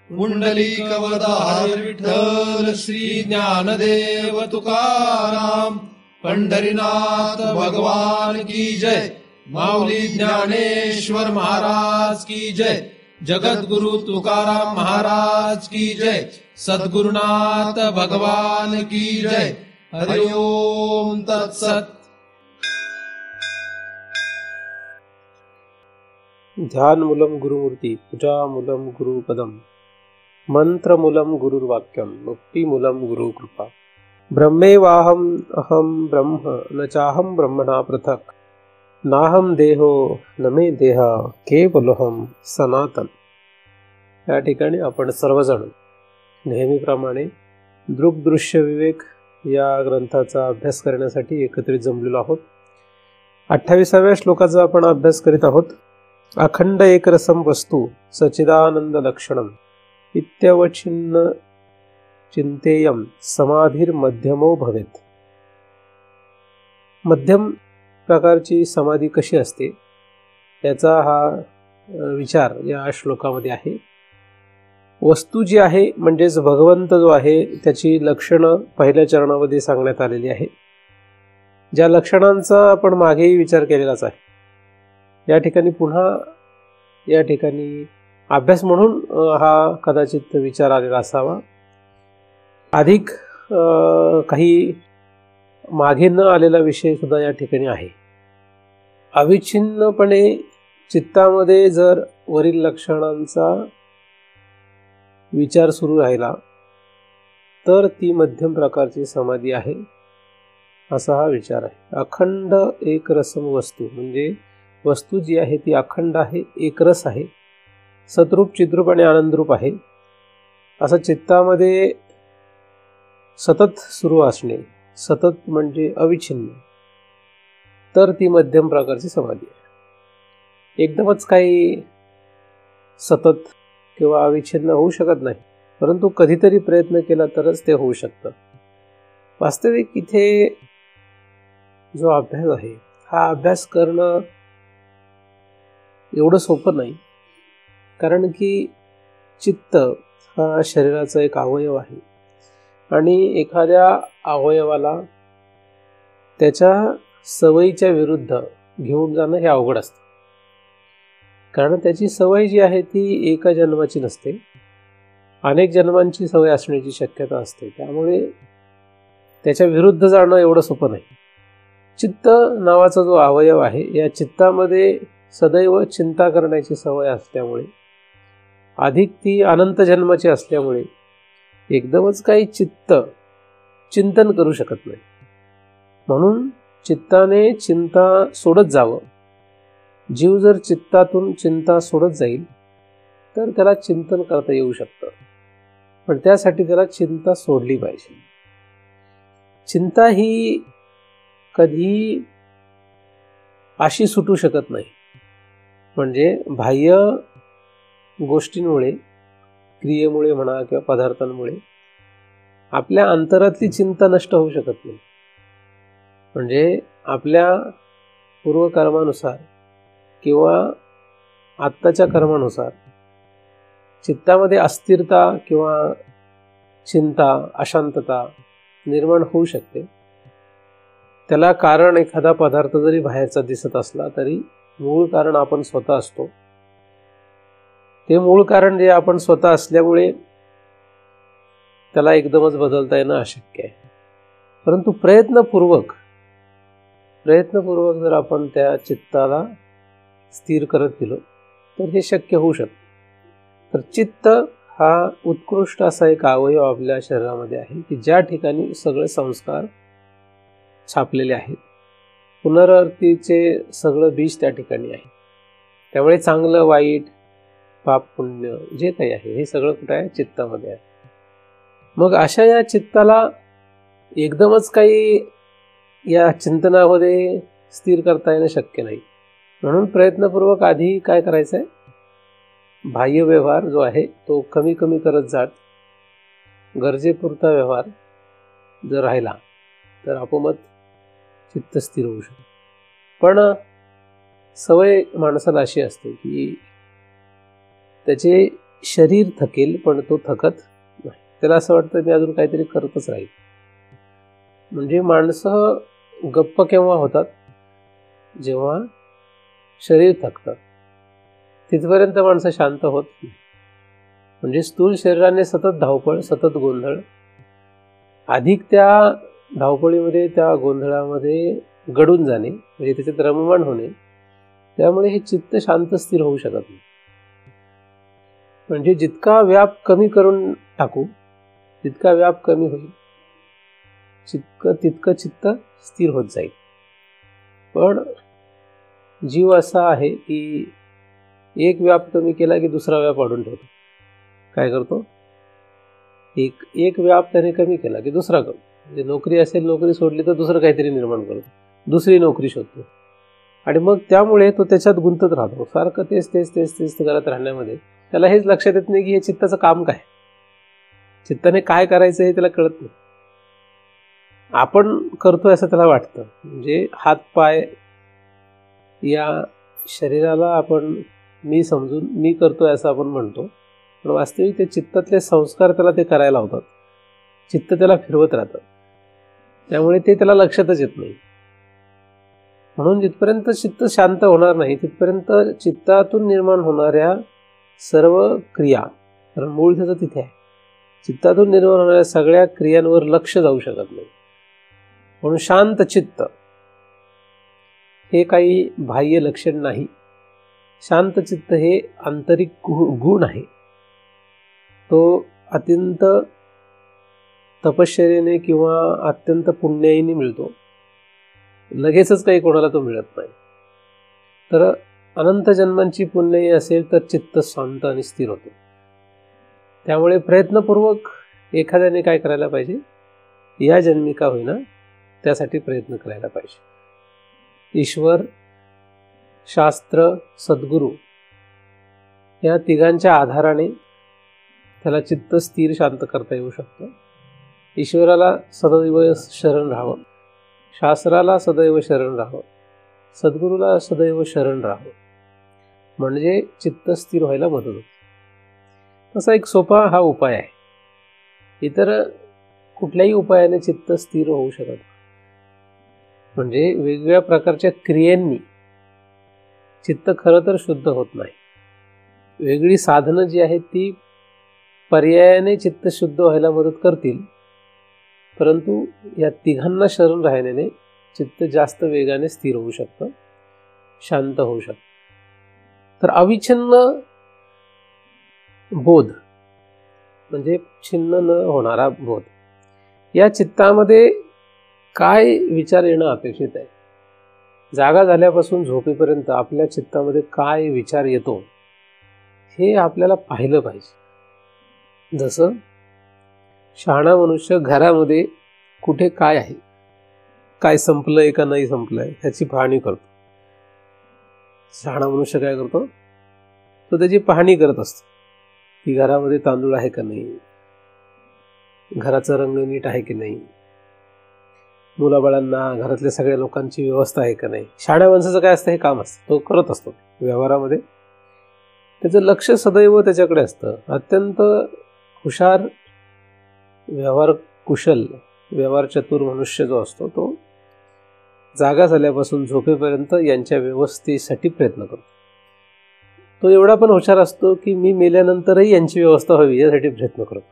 पुंडलिकवरदाहरी विठ्ठल श्री ज्ञानदेव तुकाराम. पंढरीनाथ भगवान की जय. माऊली ज्ञानेश्वर महाराज की जय. जगद्गुरु तुकाराम महाराज की जय. सद्गुरुनाथ भगवान की जय. हरि ओम तत्सत. ध्यानमूलं गुरुमूर्ती पूजामूलं गुरुपदम मंत्रमूलं गुरुर्वाक्यम मुक्तिमूलं गुरुकृपा. ब्रह्मेवाहम अहम ब्रह्म न चाहम ब्रह्मणा पृथक. नाहम देहो न मे देह केवलोहम सनातन. या ठिकाणी आपण सर्वजण नेहमीप्रमाणे दृग्दृश्य विवेक या ग्रंथाचा अभ्यास करण्यासाठी एकत्रित जमलेलो आहोत. 28व्या श्लोकाचा आपण अभ्यास करीत आहोत. अखंड एकरसम वस्तु सच्चिदानंद लक्षणम इत्यवचिन्न चिंतेयम समाधीर्मध्यमो भवेत. मध्यम प्रकारची समाधी कशी असते याचा हा विचार या श्लोकामध्ये आहे. वस्तू जी आहे म्हणजेच भगवंत जो आहे त्याची लक्षणं पहिल्या चरणामध्ये सांगण्यात आलेली आहे. ज्या लक्षणांचा आपण मागेही विचार केलेलाच आहे. या ठिकाणी पुन्हा या ठिकाणी अभ्यास म्हणून हा कदाचित विचार आलेला असावा. अधिक काही मागे न आलेला विषय सुद्धा या ठिकाणी आहे. अविच्छिन्नपणे चित्तामध्ये जर वरील लक्षणांचा विचार सुरू राहिला तर ती मध्यम प्रकारची समाधी आहे असा हा विचार आहे. अखंड एकरसम वस्तू म्हणजे वस्तू जी आहे ती अखंड आहे, एकरस आहे, सतरूप चिद्रूप आणि आनंदरूप आहे. असं चित्तामध्ये सतत सुरू असणे, सतत म्हणजे अविच्छिन्न, तर ती मध्यम प्रकारची समाधी आहे. एकदमच काही सतत किंवा अविच्छिन्न होऊ शकत नाही, परंतु कधीतरी प्रयत्न केला तरच ते होऊ शकतं. वास्तविक इथे जो अभ्यास आहे हा अभ्यास करणं एवढं सोपं नाही. कारण की चित्त हा शरीराचा एक अवयव आहे आणि एखाद्या अवयवाला त्याच्या सवयीच्या विरुद्ध घेऊन जाणं हे अवघड असतं. कारण त्याची सवय जी आहे ती एका जन्माची नसते, अनेक जन्मांची सवय असण्याची शक्यता असते. त्यामुळे त्याच्या विरुद्ध जाणं एवढं सोपं नाही. चित्त नावाचा जो अवयव आहे या चित्तामध्ये सदैव चिंता करण्याची सवय असल्यामुळे, अधिक ती अनंत जन्माची असल्यामुळे एकदमच काही चिंतन करू शकत नाही. म्हणून चित्ताने चिंता सोडत जावं. जीव जर चित्तातून चिंता सोडत जाईल तर त्याला चिंतन करता येऊ शकतं, पण त्यासाठी त्याला चिंता सोडली पाहिजे. चिंता ही कधी अशी सुटू शकत नाही. म्हणजे बाह्य गोष्टींमुळे, क्रियेमुळे म्हणा किंवा पदार्थांमुळे आपल्या अंतरातली चिंता नष्ट होऊ शकत नाही. म्हणजे आपल्या पूर्वकर्मानुसार किंवा आत्ताच्या कर्मानुसार चित्तामध्ये अस्थिरता किंवा चिंता, अशांतता निर्माण होऊ शकते. त्याला कारण एखादा पदार्थ जरी बाहेरचा दिसत असला तरी मूळ कारण आपण स्वतः असतो. ते मूळ कारण जे आपण स्वतः असल्यामुळे त्याला एकदमच बदलता येणं अशक्य आहे. परंतु प्रयत्नपूर्वक जर आपण त्या चित्ताला स्थिर करत गेलो तर हे शक्य होऊ शकतं. तर चित्त हा उत्कृष्ट असा एक अवयव आपल्या शरीरामध्ये आहे की ज्या ठिकाणी सगळे संस्कार छापलेले आहेत. पुनरावृत्तीचे सगळं बीज त्या ठिकाणी आहे. त्यामुळे चांगलं वाईट, पाप पुण्य जे काही आहे हे सगळं कुठं आहे? चित्तामध्ये आहे. मग अशा या चित्ताला एकदमच काही या चिंतनामध्ये स्थिर करता येणं शक्य नाही. म्हणून प्रयत्नपूर्वक आधी काय करायचं आहे? बाह्य व्यवहार जो आहे तो कमी कमी करत जात गरजेपुरता व्यवहार जर राहिला तर आपोआप चित्त स्थिर होऊ शकतं. पण सवय माणसाला अशी असते की त्याचे शरीर थकेल पण तो थकत नाही. त्याला असं वाटतं मी अजून काहीतरी करतच राहील. म्हणजे माणसं गप्प केव्हा होतात? जेव्हा शरीर थकतं, तिथपर्यंत माणसं शांत होत नाही. म्हणजे स्थूल शरीराने सतत धावपळ, सतत गोंधळ, अधिक त्या धावपळीमध्ये, त्या गोंधळामध्ये गडून जाणे, म्हणजे त्याच्यात रममाण होणे, त्यामुळे हे चित्त शांत स्थिर होऊ शकत नाही. म्हणजे जितका व्याप कमी करून टाकू, जितका व्याप कमी होईल, तितकं चित्त स्थिर होत जाईल. पण जीव असा आहे की एक व्याप कमी केला की दुसरा व्याप वाढून ठेवतो. काय करतो? एक व्याप त्याने कमी केला की दुसरा करतो. म्हणजे नोकरी असेल, नोकरी सोडली तर दुसरं काहीतरी निर्माण करतो, दुसरी नोकरी शोधतो. आणि मग त्यामुळे तो त्याच्यात गुंतत राहतो. सारखं तेच करत राहण्यामध्ये त्याला हेच लक्षात येत नाही की हे चित्ताचं काम काय, चित्ताने काय करायचं हे त्याला कळत नाही. आपण करतोय असं त्याला वाटतं. म्हणजे हात पाय या शरीराला आपण मी समजून मी करतोय असं आपण म्हणतो, पण वास्तविक ते चित्तातले संस्कार त्याला ते करायला लावतात. चित्त त्याला फिरवत राहतं, त्यामुळे ते त्याला लक्षातच येत नाही. म्हणून जिथपर्यंत चित्त शांत होणार नाही तिथपर्यंत चित्तातून निर्माण होणाऱ्या सर्व क्रिया, कारण मूळ त्याचं तिथे आहे, चित्तातून निर्माण होणाऱ्या सगळ्या क्रियांवर लक्ष जाऊ शकत नाही. म्हणून शांत चित्त हे काही बाह्य लक्षण नाही. शांत चित्त हे आंतरिक गुण आहे. तो अत्यंत तपश्चर्येने किंवा अत्यंत पुण्याईने मिळतो. लगेचच काही कोणाला तो मिळत नाही. तर अनंत जन्मांची पुण्याई असेल तर चित्त शांत आणि स्थिर होतो. त्यामुळे प्रयत्नपूर्वक एखाद्याने काय करायला पाहिजे? या जन्मी का होईना त्यासाठी प्रयत्न करायला पाहिजे. ईश्वर, शास्त्र, सद्गुरू या तिघांच्या आधाराने त्याला चित्त स्थिर शांत करता येऊ शकतं. ईश्वराला सदैव शरण राहावं, शास्त्राला सदैव शरण राहावं, सद्गुरूला सदैव शरण राहावं, म्हणजे चित्त स्थिर व्हायला मदत होते. तसा एक सोपा हा उपाय आहे. इतर कुठल्याही उपायाने चित्त स्थिर होऊ शकत नाही. म्हणजे वेगवेगळ्या प्रकारच्या क्रियांनी चित्त खरं तर शुद्ध होत नाही. वेगळी साधनं जी आहेत ती पर्यायाने चित्त शुद्ध व्हायला मदत करतील, परंतु या तिघांना शरण राहिल्याने चित्त जास्त वेगाने स्थिर होऊ शकतं, शांत होऊ शकतं. तर अविच्छिन्न बोध म्हणजे छिन्न न होणारा बोध, या चित्तामध्ये काय विचार येणं अपेक्षित आहे? जागा झाल्यापासून झोपेपर्यंत आपल्या चित्तामध्ये काय विचार येतो हे आपल्याला पाहिलं पाहिजे. जसं शहाणा मनुष्य घरामध्ये कुठे काय आहे, काय संपलंय का नाही संपलंय ह्याची पाहणी करतो. शहाणा मनुष्य काय करतो? तो त्याची पाहणी करत असतो की घरामध्ये तांदूळ आहे का नाही, घराचा रंग नीट आहे की नाही, मुलाबाळांना घरातल्या सगळ्या लोकांची व्यवस्था आहे का नाही. शहाण्या माणसाचं काय असतं? हे काम असतं, तो करत असतो व्यवहारामध्ये. त्याचं लक्ष सदैव त्याच्याकडे असतं. अत्यंत हुशार, व्यवहार कुशल, व्यवहार चतुर मनुष्य जो असतो तो जागा झाल्यापासून झोपेपर्यंत यांच्या व्यवस्थेसाठी प्रयत्न करतो. तो एवढा पण हुशार असतो की मी मेल्यानंतरही यांची व्यवस्था व्हावी यासाठी प्रयत्न करतो.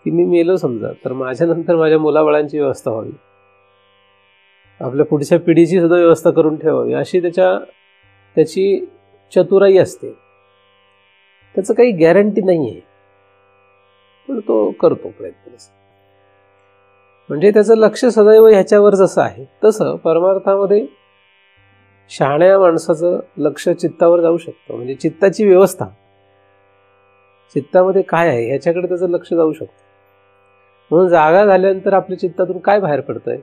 की मी मेलो समजा तर माझ्यानंतर माझ्या मुलाबाळांची व्यवस्था व्हावी, आपल्या पुढच्या पिढीची सुद्धा व्यवस्था करून ठेवावी, अशी त्याची चतुराई असते. त्याचं काही गॅरंटी नाही आहे, पण तो करतो प्रयत्न. म्हणजे त्याचं लक्ष सदैव ह्याच्यावर जसं आहे तसं परमार्थामध्ये शहाण्या माणसाचं लक्ष चित्तावर जाऊ शकतं. म्हणजे चित्ताची व्यवस्था, चित्तामध्ये काय आहे ह्याच्याकडे त्याचं लक्ष जाऊ शकतं. म्हणून जागा झाल्यानंतर आपल्या चित्तातून काय बाहेर पडतंय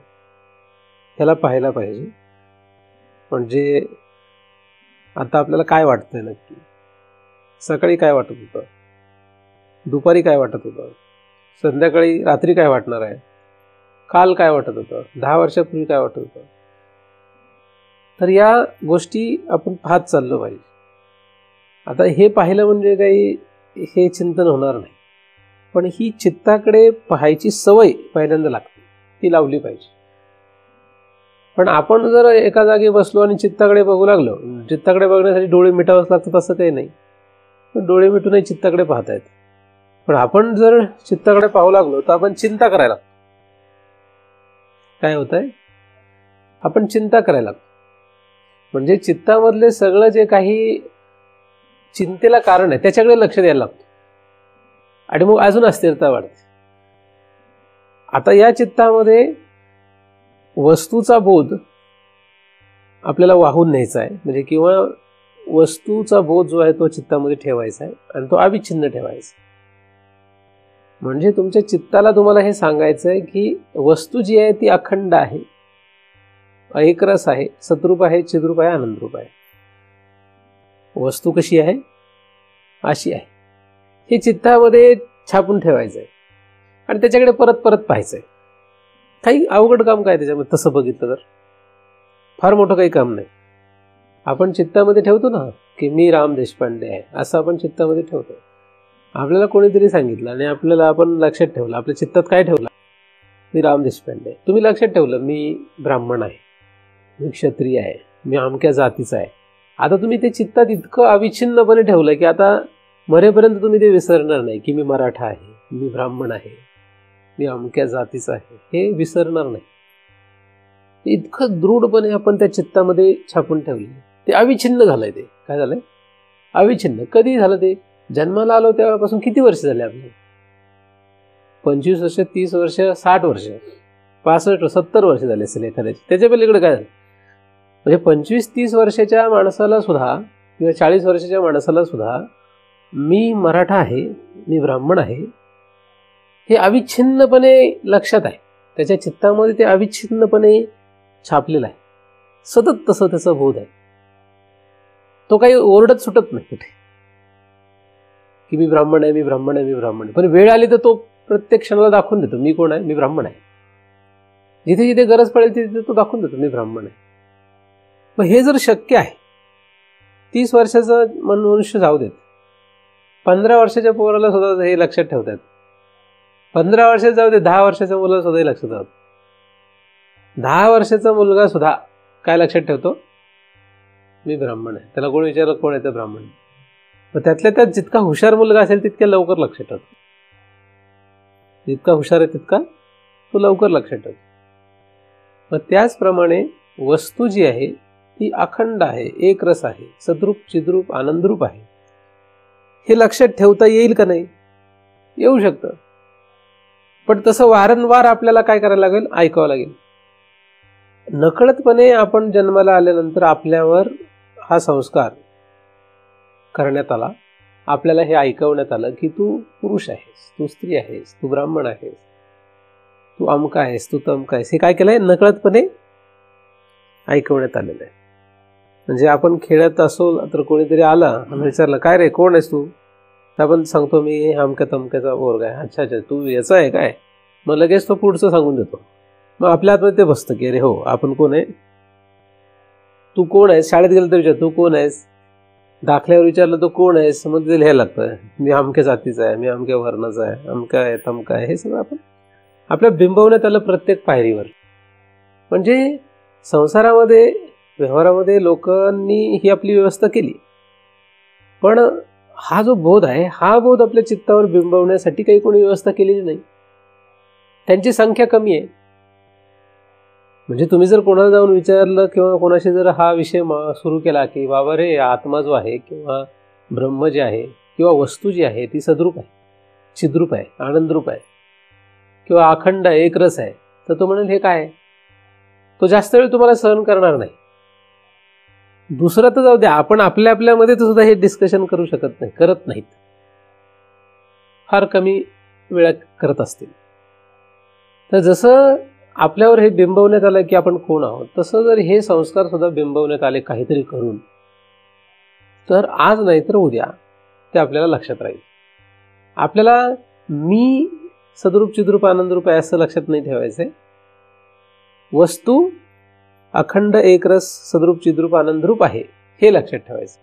ह्याला पाहायला पाहिजे. म्हणजे आता आपल्याला काय वाटतंय नक्की? सकाळी काय वाटत होतं, दुपारी काय वाटत होतं, संध्याकाळी रात्री काय वाटणार आहे, काल काय वाटत होतं, 10 वर्षापूर्वी काय वाटत होतं. तर या गोष्टी आपण पाहत चाललो पाहिजे. आता हे पाहिलं म्हणजे काही हे चिंतन होणार नाही. पण ही चित्ताकडे पाहायची सवय पहिल्यांदा लागते, ती लावली पाहिजे. पण आपण जर एका जागी बसलो आणि चित्ताकडे बघू लागलो, चित्ताकडे बघण्यासाठी डोळे मिटावंच लागतात असं काही नाही, डोळे मिटूनही चित्ताकडे पाहता येत. पण आपण जर चित्ताकडे पाहू लागलो तर आपण चिंता करायला लागतो. काय होत आहे, आपण चिंता करायला लागतो. म्हणजे चित्तामधले सगळं जे काही चिंतेला कारण आहे त्याच्याकडे लक्ष द्यायला लागतो आणि मग अजून अस्थिरता वाढते. आता या चित्तामध्ये वस्तूचा बोध आपल्याला वाहून न्यायचा आहे, म्हणजे किंवा वस्तूचा बोध जो आहे तो चित्तामध्ये ठेवायचा आहे आणि तो अविच्छिन्न ठेवायचा. म्हणजे तुमच्या चित्ताला तुम्हाला हे सांगायचं आहे की वस्तू जी आहे ती अखंड आहे, एकरस आहे, सद्रूप आहे, चिद्रूप आहे, आनंदरूप आहे. वस्तू कशी आहे, अशी आहे, हे चित्तामध्ये छापून ठेवायचं आहे आणि त्याच्याकडे परत परत पाहायचं आहे. काही अवघड काम काय त्याच्यामध्ये, तसं बघितलं तर फार मोठं काही काम नाही. आपण चित्तामध्ये ठेवतो ना की मी राम देशपांडे आहे, असं आपण चित्तामध्ये ठेवतो. आपल्याला कोणीतरी सांगितलं आणि आपल्याला आपण लक्षात ठेवलं, आपल्या चित्तात काय ठेवलं, मी राम देशपांडे आहे. तुम्ही लक्षात ठेवलं मी ब्राह्मण आहे, मी क्षत्रिय आहे, मी अमक्या जातीचा आहे. आता तुम्ही ते चित्तात इतकं अविच्छिन्नपणे ठेवलं की आता मरेपर्यंत तुम्ही ते विसरणार नाही की मी मराठा आहे, मी ब्राह्मण आहे, मी अमक्या जातीचा आहे, हे विसरणार नाही. इतकं दृढपणे आपण त्या चित्तामध्ये छापून ठेवले, ते अविच्छिन्न झालंय. ते काय झालंय, अविच्छिन्न. कधी झालं ते, जन्माला आलो तेव्हापासून किती वर्ष झाले आपले, 25 वर्ष, 30 वर्ष, 60 वर्ष, 65, 70 वर्ष झाले असेल एखाद्याचे. त्याच्या पलीकडे काय झालं, म्हणजे 25-30 वर्षाच्या माणसाला सुद्धा किंवा 40 वर्षाच्या माणसाला सुद्धा मी मराठा आहे, मी ब्राह्मण आहे, हे अविच्छिन्नपणे लक्षात आहे. त्याच्या चित्तामध्ये ते अविच्छिन्नपणे छापलेलं आहे. सतत तसं त्याचा बोध आहे. तो काही ओरडत सुटत नाही कुठे की मी ब्राह्मण आहे, मी ब्राह्मण आहे, मी ब्राह्मण आहे. पण वेळ आली तर तो प्रत्येक क्षणाला दाखवून देतो मी कोण आहे, मी ब्राह्मण आहे. जिथे जिथे गरज पडेल तिथे तो दाखवून देतो मी ब्राह्मण आहे. मग हे जर शक्य आहे, 30 वर्षाचा मनुष्य जाऊ देत, 15 वर्षाच्या पोराला सुद्धा हे लक्षात ठेवतात. 15 वर्षात जाऊ दे, 10 वर्षाच्या मुलाला सुद्धा हे लक्षात ठेवतात. 10 वर्षाचा मुलगा सुद्धा काय लक्षात ठेवतो, मी ब्राह्मण आहे. त्याला कोण विचारलं कोण आहे तर ब्राह्मण. मग त्यातल्या त्यात जितका हुशार मुलगा असेल तितक्या लवकर लक्षात ठेवतो. जितका हुशार आहे तितका तो लवकर लक्षात ठेवतो. मग त्याचप्रमाणे वस्तू जी आहे ती अखंड आहे, एकरस आहे, सद्रूप, चिद्रूप, आनंदरूप आहे. हे लक्षात ठेवता येईल का नाही, येऊ शकतं. पण तसं वारंवार आपल्याला काय करायला लागेल, ऐकावं लागेल. नकळतपणे आपण जन्माला आल्यानंतर आपल्यावर हा संस्कार करण्यात आला, आपल्याला हे ऐकवण्यात आलं की तू पुरुष आहेस, तू स्त्री आहेस, तू ब्राह्मण आहेस, तू अमका आहेस, तू तमका आहेस. हे काय केलंय, नकळतपणे ऐकवण्यात आलेलं आहे. म्हणजे आपण खेळत असो तर कोणीतरी आला आणि विचारलं काय रे कोण आहेस तू, तर आपण सांगतो मी अमक्या तमक्याचा पोरगा आहे. अच्छा अच्छा तू याचा आहे काय, मग लगेच तो पुढचं सांगून देतो. मग आपल्या आतमध्ये ते बसतं की अरे हो आपण कोण आहे, तू कोण आहेस. शाळेत गेलं तर विचार तू कोण आहेस, दाखल्यावर विचारलं तू कोण आहेस, मग ते लिहायला लागतं मी अमक्या जातीचा आहे, मी अमक्या वर्णाचा आहे, अमका आहे, तमका आहे. हे सगळं आपण आपल्या बिंबवण्यात आलं प्रत्येक पायरीवर. म्हणजे संसारामध्ये, व्यवहारामध्ये लोकांनी ही आपली व्यवस्था केली. पण हा जो बोध आहे, हा बोध आपल्या चित्तावर बिंबवण्यासाठी काही कोणी व्यवस्था केलेली नाही. त्यांची संख्या कमी आहे. म्हणजे तुम्ही जर कोणाला जाऊन विचारलं किंवा कोणाशी जर हा विषय सुरू केला की बाबा रे आत्मा जो आहे किंवा ब्रह्म जे आहे किंवा वस्तू जी आहे ती सद्रूप आहे, चिद्रूप आहे, आनंदरूप आहे किंवा अखंड आहे, एकरस आहे, तर तो म्हणेल हे काय आहे. तो जास्त वेळ तुम्हाला सहन करणार नाही. दुसरं तर जाऊ द्या, आपण आपल्या आपल्यामध्ये सुद्धा हे डिस्कशन करू शकत नाही, करत नाहीत, फार कमी वेळा करत असतील. तर जसं आपल्यावर हे बिंबवण्यात आलं की आपण कोण आहोत, तसं जर हे संस्कार सुद्धा बिंबवण्यात आले काहीतरी करून, तर आज नाही तर उद्या ते आपल्याला लक्षात राहील. आपल्याला मी सद्रूप, चिद्रूप, आनंदरूप आहे असं लक्षात नाही ठेवायचंय. वस्तू अखंड, एकरस, सद्रूप, चिद्रूप, आनंदरूप आहे हे लक्षात ठेवायचं.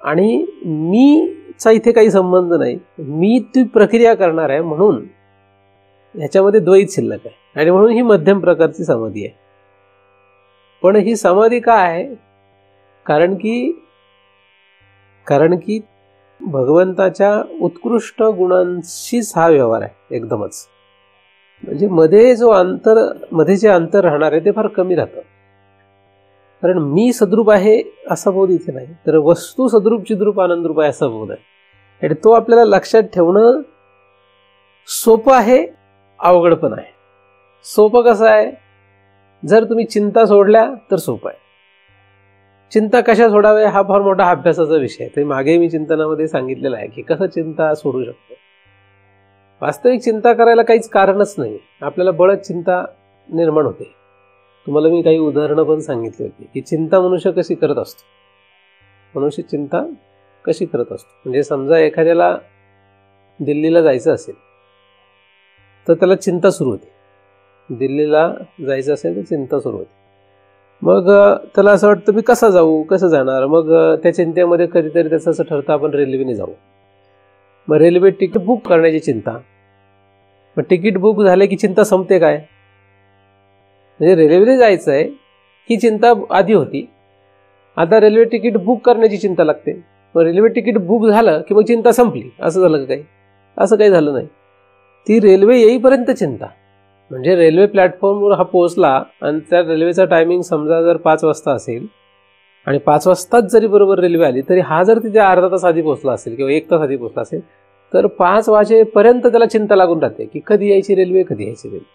आणि मी चा इथे काही संबंध नाही, मी ती प्रक्रिया करणार आहे म्हणून ह्याच्यामध्ये द्वैत शिल्लक आहे आणि म्हणून ही मध्यम प्रकारची समाधी आहे. पण ही समाधी का आहे? कारण की भगवंताच्या उत्कृष्ट गुणांशीच हा व्यवहार आहे एकदमच. म्हणजे मध्ये जे अंतर राहणार आहे ते फार कमी राहतं. कारण मी सद्रूप आहे असा बोध इथे नाही, तर वस्तू सद्रूप चिद्रूप आनंदरूप आहे असा बोध आहे. आणि तो आपल्याला लक्षात ठेवणं सोपं आहे, अवघड पण आहे. सोपं कसं आहे? जर तुम्ही चिंता सोडल्या तर सोपं आहे. चिंता कशा सोडावे हा फार मोठा अभ्यासाचा विषय आहे. ते मागे मी चिंतनामध्ये सांगितलेलं आहे की कसं चिंता सोडू शकतो. वास्तविक चिंता करायला काहीच कारणच नाही, आपल्याला बळच चिंता निर्माण होते. तुम्हाला मी काही उदाहरणं पण सांगितली होती की चिंता मनुष्य कशी करत असतो. मनुष्य चिंता कशी करत असतो म्हणजे समजा एखाद्याला दिल्लीला जायचं असेल तर त्याला चिंता सुरू होते. दिल्लीला जायचं असेल तर चिंता सुरू होते. मग त्याला असं वाटतं मी कसा जाऊ, कसं जाणार. मग त्या चिंतेमध्ये कधीतरी त्याचं असं ठरतं आपण रेल्वेने जाऊ. मग रेल्वे तिकीट बुक करण्याची चिंता. मग तिकीट बुक झाले की चिंता संपते काय? म्हणजे रेल्वेने जायचं आहे ही चिंता आधी होती, आता रेल्वे तिकीट बुक करण्याची चिंता लागते. मग रेल्वे तिकीट बुक झालं की मग चिंता संपली असं झालं का काही? असं काही झालं नाही. ती रेल्वे येईपर्यंत चिंता. म्हणजे रेल्वे प्लॅटफॉर्मवर हा पोहोचला आणि त्या रेल्वेचा टायमिंग समजा जर 5 वाजता असेल आणि 5 वाजताच जरी बरोबर रेल्वे आली तरी हा जर तिथे अर्धा तास आधी पोहोचला असेल किंवा 1 तास आधी पोहोचला असेल तर 5 वाजेपर्यंत त्याला चिंता लागून राहते की कधी यायची रेल्वे, कधी यायची रेल्वे.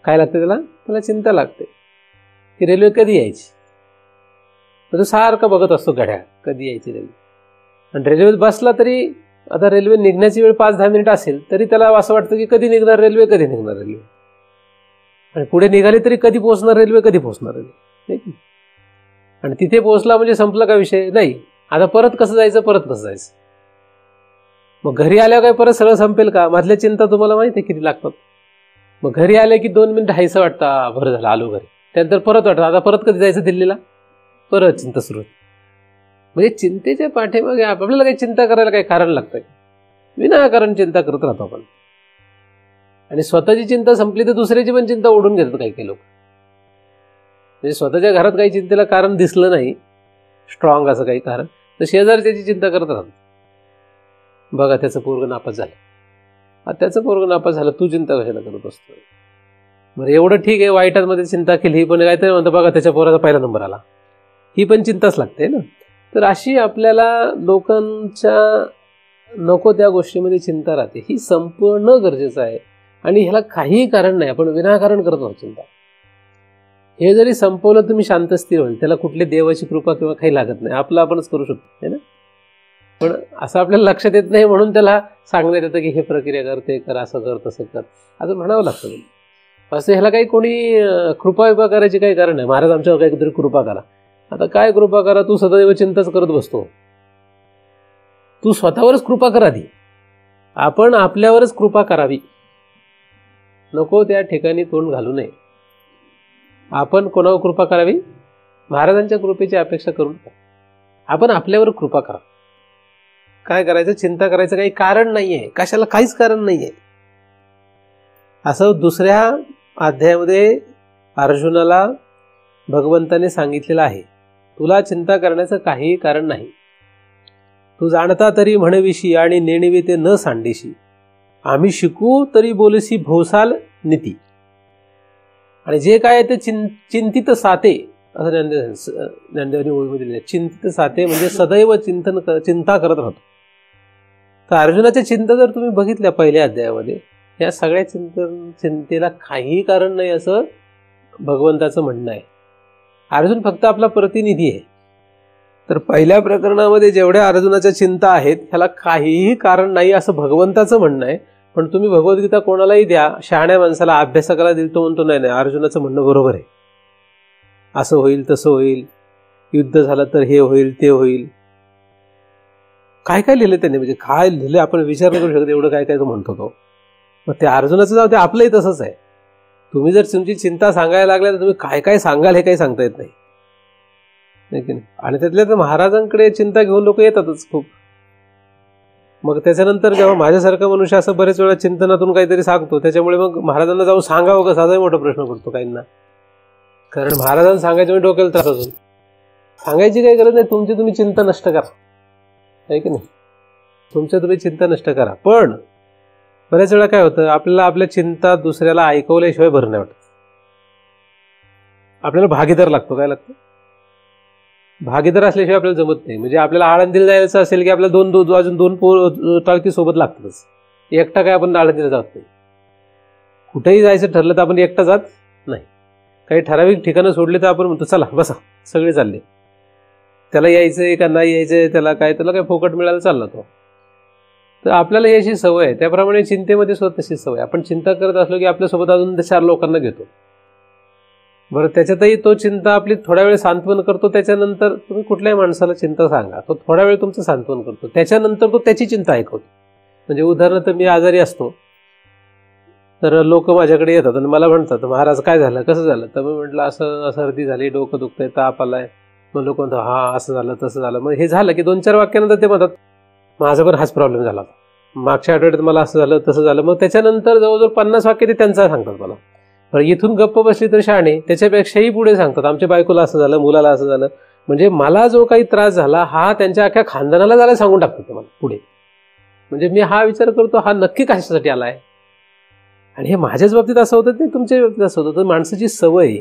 काय लागते त्याला चिंता लागते की रेल्वे कधी यायची. तो सारखा बघत असतो घड्याळ कधी यायची रेल्वे. आणि रेल्वेत बसला तरी आता रेल्वे निघण्याची वेळ 5-10 मिनिट असेल तरी त्याला असं वाटतं की कधी निघणार रेल्वे, कधी निघणार रेल्वे. आणि पुढे निघाली तरी कधी पोहोचणार रेल्वे, कधी पोहोचणार रेल्वे. आणि तिथे पोहोचला म्हणजे संपला का विषय? नाही. आता परत कसं जायचं. मग घरी आल्यावर काय परत सगळं संपेल का? मधल्या चिंता तुम्हाला माहिती आहे किती लागतात. मग घरी आले की 2 मिनिटं हायचं वाटतं, बरं झालं आलो घरी. त्यानंतर परत वाटतं आता परत कधी जायचं दिल्लीला, परत चिंता सुरू होती. म्हणजे चिंतेच्या पाठीमागे आपल्याला काही चिंता करायला काही कारण लागतं का? विनाकारण चिंता करत राहतो आपण. आणि स्वतःची चिंता संपली तर दुसऱ्याची पण चिंता ओढून घेतात काही लोक. म्हणजे स्वतःच्या घरात काही चिंतेला कारण दिसलं नाही स्ट्रॉंग असं काही कारण, तर शेजारी त्याची चिंता करत राहतात. बघा त्याचं पोरगं नापास झालं, त्याचं पोरगं नापास झालं, तू चिंता कशाला करत असतो? बरं एवढं ठीक आहे, वाईटांमध्ये चिंता केली, ही पण काहीतरी म्हणतं बघा त्याच्या पोराचा पहिला नंबर आला, ही पण चिंताच लागते ना. तर अशी आपल्याला लोकांच्या नको त्या गोष्टीमध्ये चिंता राहते, ही संपणं गरजेचं आहे. आणि ह्याला काहीही कारण नाही, आपण विनाकारण करत आहोत चिंता. हे जरी संपवलं तुम्ही शांत स्थिर होईल, त्याला कुठली देवाची कृपा किंवा काही लागत नाही, आपलं आपणच करू शकतो ना. पण असं आपल्याला लक्षात येत नाही म्हणून त्याला सांगण्यात येतं की हे प्रक्रिया कर, ते कर, असं कर, तसं कर, असं म्हणावं लागतं. असं ह्याला काही कोणी कृपा विपा करायची काही कारण नाही. महाराज आमच्यावर काहीतरी कृपा करा. आता काय कृपा करा? तू सदैव चिंताच करत बसतो. तू स्वतःवरच कृपा करा ती. आपण आपल्यावरच कृपा करावी, नको त्या ठिकाणी तोंड घालू नये. आपण कोणावर कृपा करावी? महाराजांच्या कृपेची अपेक्षा करून आपण आपल्यावर कृपा करा. काय करायचं? चिंता करायचं काही कारण नाहीये, कशाला काहीच कारण नाहीये. असं दुसऱ्या अध्यायामध्ये अर्जुनाला भगवंताने सांगितलेलं आहे, तुला चिंता करण्याचं काही कारण नाही. तू जाणता तरी म्हणविशी आणि नेणवे ते न सांडेशी, आम्ही शिकू तरी बोलसी भोवसाल नीती. आणि जे काय ते चिंतित साते, असं ज्ञानदेवानी ओळीमध्ये लिहिलं, चिंतित साते म्हणजे सदैव चिंता करत राहतो. तर अर्जुनाच्या चिंता जर तुम्ही बघितल्या पहिल्या अध्यायामध्ये, या सगळ्या चिंतेला काही कारण नाही असं भगवंताचं म्हणणं आहे. अर्जुन फक्त आपला प्रतिनिधी आहे. तर पहिल्या प्रकरणामध्ये जेवढ्या अर्जुनाच्या चिंता आहेत ह्याला काहीही कारण नाही असं भगवंताचं म्हणणं आहे. पण तुम्ही भगवद्गीता कोणालाही द्या, शहाण्या माणसाला अभ्यासकाला दिल तो म्हणतो नाही नाही अर्जुनाचं म्हणणं बरोबर आहे, असं होईल तसं होईल, युद्ध झालं तर हे होईल ते होईल. काय काय लिहिलं त्याने, म्हणजे काय लिहिलं आपण विचार नाही करू शकत एवढं काय काय तो म्हणतो तो. मग ते अर्जुनाचं जाऊ ते, आपलंही तसंच आहे. तुम्ही जर तुमची चिंता सांगायला लागल्या तर तुम्ही काय काय सांगाल हे काही सांगता येत नाही. नाही की नाही. आणि त्यातल्या तर महाराजांकडे चिंता घेऊन लोक येतातच खूप. मग त्याच्यानंतर जेव्हा माझ्यासारखा मनुष्य असं बरेच वेळा चिंतनातून काहीतरी सांगतो, त्याच्यामुळे मग महाराजांना जाऊन सांगावं कसं हाही मोठा प्रश्न पडतो काहींना. कारण महाराजांना सांगायच्या वेळी डोक्याला त्रास असून सांगायची काही गरज नाही, तुमची तुम्ही चिंता नष्ट करा, आहे की नाही. तुमच्या तुम्ही चिंता नष्ट करा. पण बऱ्याच वेळा काय होतं, आपल्याला आपल्या चिंता दुसऱ्याला ऐकवल्याशिवाय बरं नाही वाटत. आपल्याला भागीदार लागतो. काय लागतो? भागीदार असल्याशिवाय आपल्याला जमत नाही. म्हणजे आपल्याला आळंदीला जायचं असेल की आपल्याला अजून दोन टाळकी सोबत लागतातच. एकटा काय आपण आळंदीला जात नाही. कुठेही जायचं ठरलं तर आपण एकटा जात नाही. काही ठराविक ठिकाणं सोडले तर आपण म्हणतो चला बसा, सगळे चालले. त्याला यायचंय का नाही यायचंय, त्याला काय फुकट मिळायला चालला तो. तर आपल्याला याची सवय आहे. त्याप्रमाणे चिंतेमध्ये सुद्धा तशी सवय. आपण चिंता करत असलो की आपल्यासोबत अजून 4 लोकांना घेतो. बरं, त्याच्यातही तो चिंता आपली थोड्या वेळ सांत्वन करतो. त्याच्यानंतर तुम्ही कुठल्याही माणसाला चिंता सांगा, तो थोड्या वेळ तुमचं सांत्वन करतो. त्याच्यानंतर तो त्याची चिंता ऐकवतो. म्हणजे उदाहरणार्थ मी आजारी असतो तर लोक माझ्याकडे येतात आणि मला म्हणतात महाराज काय झालं, कसं झालं. तर मी म्हटलं असं सर्दी झाली, डोकं दुखतंय, ताप आलाय. मग लोक म्हणतात हा असं झालं तसं झालं. मग हे झालं की 2-4 वाक्यानंतर ते म्हणतात माझा पण हाच प्रॉब्लेम झाला, मागच्या आठवड्यात मला असं झालं तसं झालं. मग त्याच्यानंतर जवळजवळ 50 वाक्य ते त्यांचा सांगतात मला. पण इथून गप्प बसली तर शहाणे त्याच्यापेक्षाही पुढे सांगतात आमच्या बायकोला असं झालं, मुलाला असं झालं. म्हणजे मला जो काही त्रास झाला हा त्यांच्या अख्ख्या खानदानाला झाला सांगून टाकतात ते मला पुढे. म्हणजे मी हा विचार करतो हा नक्की कशासाठी आलाय. आणि हे माझ्याच बाबतीत असं होतं, ते तुमच्या बाबतीत असं होतं. तर माणसाची सवय,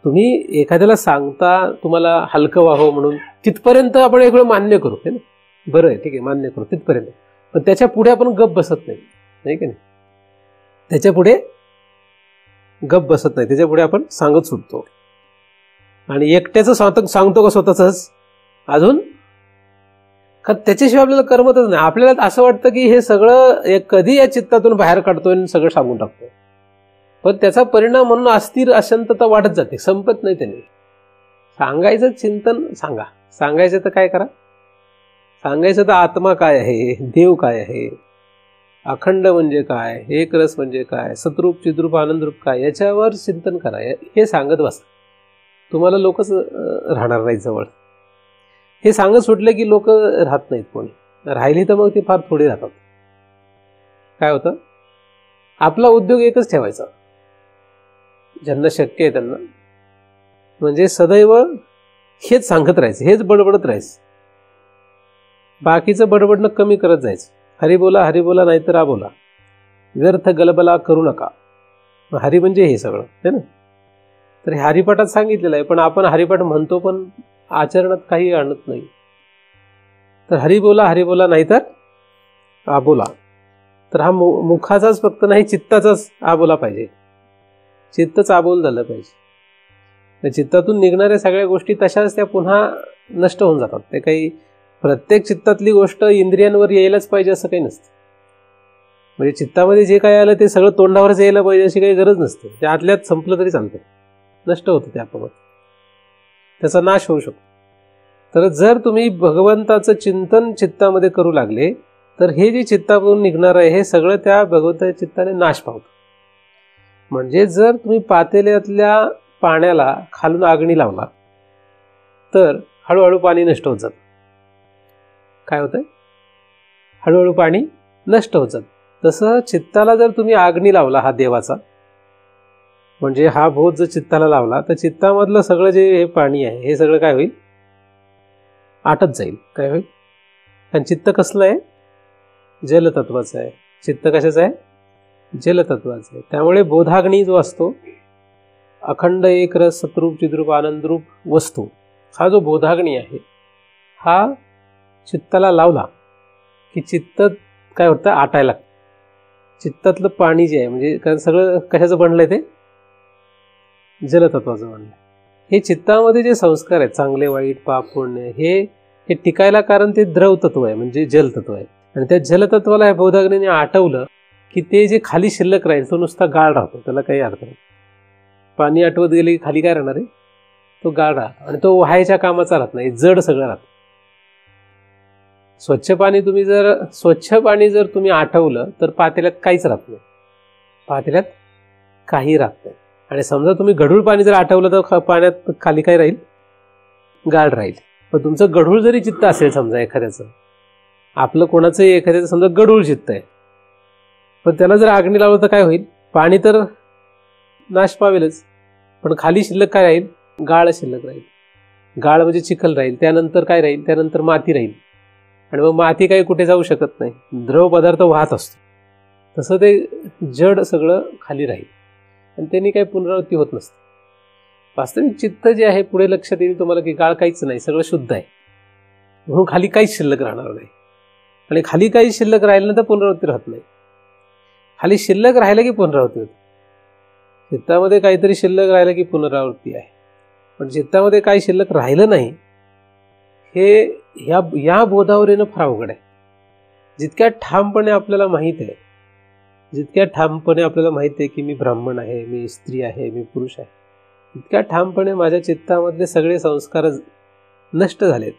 तुम्ही एखाद्याला सांगता तुम्हाला हलकं व्हावं म्हणून, तिथपर्यंत आपण एक वेळ मान्य करू, है ना, बरं आहे ठीक आहे मान्य करू तिथपर्यंत. पण त्याच्या पुढे आपण गप बसत नाही की नाही. त्याच्या पुढे गप बसत नाही, त्याच्या पुढे आपण सांगत सुटतो. आणि एकट्याचं सांगतो का स्वतःच अजून का त्याच्याशिवाय आपल्याला करमतच नाही. आपल्याला असं वाटतं की हे सगळं कधी या चित्तातून बाहेर काढतोय आणि सगळं सांगून टाकतोय. पण त्याचा परिणाम म्हणून अस्थिर अशांतता वाढत जाते, संपत नाही त्याने. सांगायचं चिंतन सांगा. सांगायचं तर काय करा, सांगायचं तर आत्मा काय आहे, देव काय आहे, अखंड म्हणजे काय, एक रस म्हणजे काय, सतरूप चिद्रूप आनंदरूप काय, याच्यावर चिंतन करा. हे सांगत बसा, तुम्हाला लोकच राहणार नाहीत जवळ. हे सांगत सुटले की लोक राहत नाहीत, कोणी राहिली तर मग ते फार थोडी राहतात. काय होतं, आपला उद्योग एकच ठेवायचा ज्यांना शक्य आहे त्यांना, म्हणजे सदैव हेच सांगत राहायचं, हेच बडबडत राहायचं. बाकीचं बडबडणं कमी करत जायचं. हरी बोला नाहीतर बोला, व्यर्थ गलबला करू नका. हरी म्हणजे हे सगळं है ना. तर हे हरिपाठात सांगितलेलं आहे. पण आपण हरिपाठ म्हणतो पण आचरणात काही आणत नाही. तर हरी बोला नाहीतर आबोला. तर हा मुखाचाच फक्त नाही, चित्ताचाच आबोला पाहिजे. चित्तच आबोल झालं पाहिजे. चित्तातून निघणाऱ्या सगळ्या गोष्टी तशाच त्या पुन्हा नष्ट होऊन जातात. ते काही प्रत्येक चित्तातली गोष्ट इंद्रियांवर यायलाच पाहिजे असं काही नसतं. म्हणजे चित्तामध्ये जे काय आलं ते सगळं तोंडावरच यायला पाहिजे अशी काही गरज नसते. ते आतल्यात संपलं तरी चालतं, नष्ट होतं ते आपोआप, त्याचा नाश होऊ शकतो. तर जर तुम्ही भगवंताचं चिंतन चित्तामध्ये करू लागले तर हे जे चित्तावरून निघणार आहे हे सगळं त्या भगवंताच्या चित्ताने नाश पावतं. म्हणजे जर तुम्ही पातेल्यातल्या पाण्याला खालून आगणी लावला तर हळूहळू पाणी नष्ट होत जातं. काय होतंय, हळूहळू पाणी नष्ट होत जातं. तसं चित्ताला जर तुम्ही आग्नी लावला, हा देवाचा म्हणजे हा बोध जर चित्ताला लावला तर चित्तामधलं सगळं जे हे पाणी आहे हे सगळं काय होईल, आटत जाईल. काय होईल, कारण चित्त कसलं आहे, जलतत्वाचं आहे. चित्त कशाचं आहे, जलतत्वाचं आहे. त्यामुळे बोधाग्नी जो असतो, अखंड एक रस सतरूप चिद्रूप आनंदरूप वस्तू, हा जो बोधाग्नी आहे हा चित्ताला लावला की चित्त काय होतं, आटायला. चित्तातलं पाणी जे आहे, म्हणजे कारण सगळं कशाचं बनलंय, ते जलतत्वाचं बनलंय. हे चित्तामध्ये जे संस्कार आहेत, चांगले वाईट पाप पुण्य, हे टिकायला कारण ते द्रव तत्व आहे, म्हणजे जलतत्व आहे. आणि त्या जलतत्वाला या बोधाग्नीने आटवलं की ते जे खाली शिल्लक राहील तो नुसता गाळ राहतो, त्याला काही अर्थ नाही. पाणी आटवत गेले की खाली काय राहणार आहे, तो गाळ राहतो. आणि तो व्हायच्या कामाचा राहत नाही, जड सगळं राहतं. स्वच्छ पाणी जर तुम्ही आठवलं तर पातेल्यात काहीच राहत नाही, पातेल्यात काही राहत नाही. आणि समजा तुम्ही गढूळ पाणी जर आठवलं तर पाण्यात खाली काय राहील, गाढ राहील. पण तुमचं गढूळ जरी चित्त असेल समजा एखाद्याचं, आपलं कोणाचंही एखाद्याचं समजा गढूळ चित्त आहे, पण त्याला जर आग्नी लावलं तर काय होईल? पाणी तर नाश पावेलच, पण खाली शिल्लक काय राहील? गाळ शिल्लक राहील. गाळ म्हणजे चिखल राहील. त्यानंतर काय राहील? त्यानंतर माती राहील. आणि मग माती काही कुठे जाऊ शकत नाही, द्रव पदार्थ वाहत असतो. तसं ते जड सगळं खाली राहील आणि त्यांनी काही पुनरावृत्ती होत नसते. वास्तविक चित्त जे आहे, पुढे लक्षात येईल तुम्हाला की गाळ काहीच नाही, सगळं शुद्ध आहे, म्हणून खाली काहीच शिल्लक राहणार नाही. आणि खाली काही शिल्लक राहिलं ना तर पुनरावृत्ती राहत नाही. खाली शिल्लक राहिलं की पुनरावृत्ती होते. चित्तामध्ये काहीतरी शिल्लक राहिलं की पुनरावृत्ती आहे, पण चित्तामध्ये काही शिल्लक राहिलं नाही हे या बोधावर येणं फार अवघड आहे. जितक्या ठामपणे आपल्याला माहीत आहे, जितक्या ठामपणे आपल्याला माहीत आहे की मी ब्राह्मण आहे, मी स्त्री आहे, मी पुरुष आहे, तितक्या ठामपणे माझ्या चित्तामधले सगळे संस्कार नष्ट झालेत.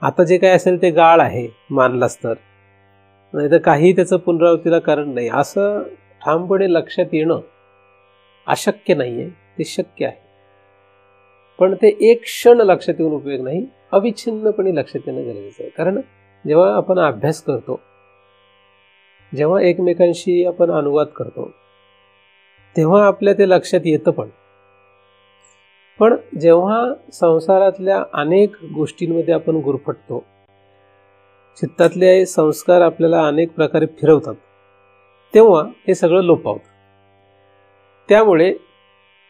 आता जे काय असेल ते गाळ आहे मानलास तर, नाही तर काही त्याचं पुनरावृत्तीला कारण नाही, असं ठामपणे लक्षात येणं अशक्य नाहीये. ते शक्य आहे, पण ते एक क्षण लक्षात येऊन उपयोग नाही, अविच्छिन्नपणे लक्षात येणं गरजेचं आहे. कारण जेव्हा आपण अभ्यास करतो, जेव्हा एकमेकांशी आपण अनुवाद करतो, तेव्हा आपल्या ते लक्षात येतं. पण जेव्हा संसारातल्या अनेक गोष्टींमध्ये आपण गुरफटतो, चित्तातले संस्कार आपल्याला अनेक प्रकारे फिरवतात, तेव्हा हे सगळं लोपावतं. त्यामुळे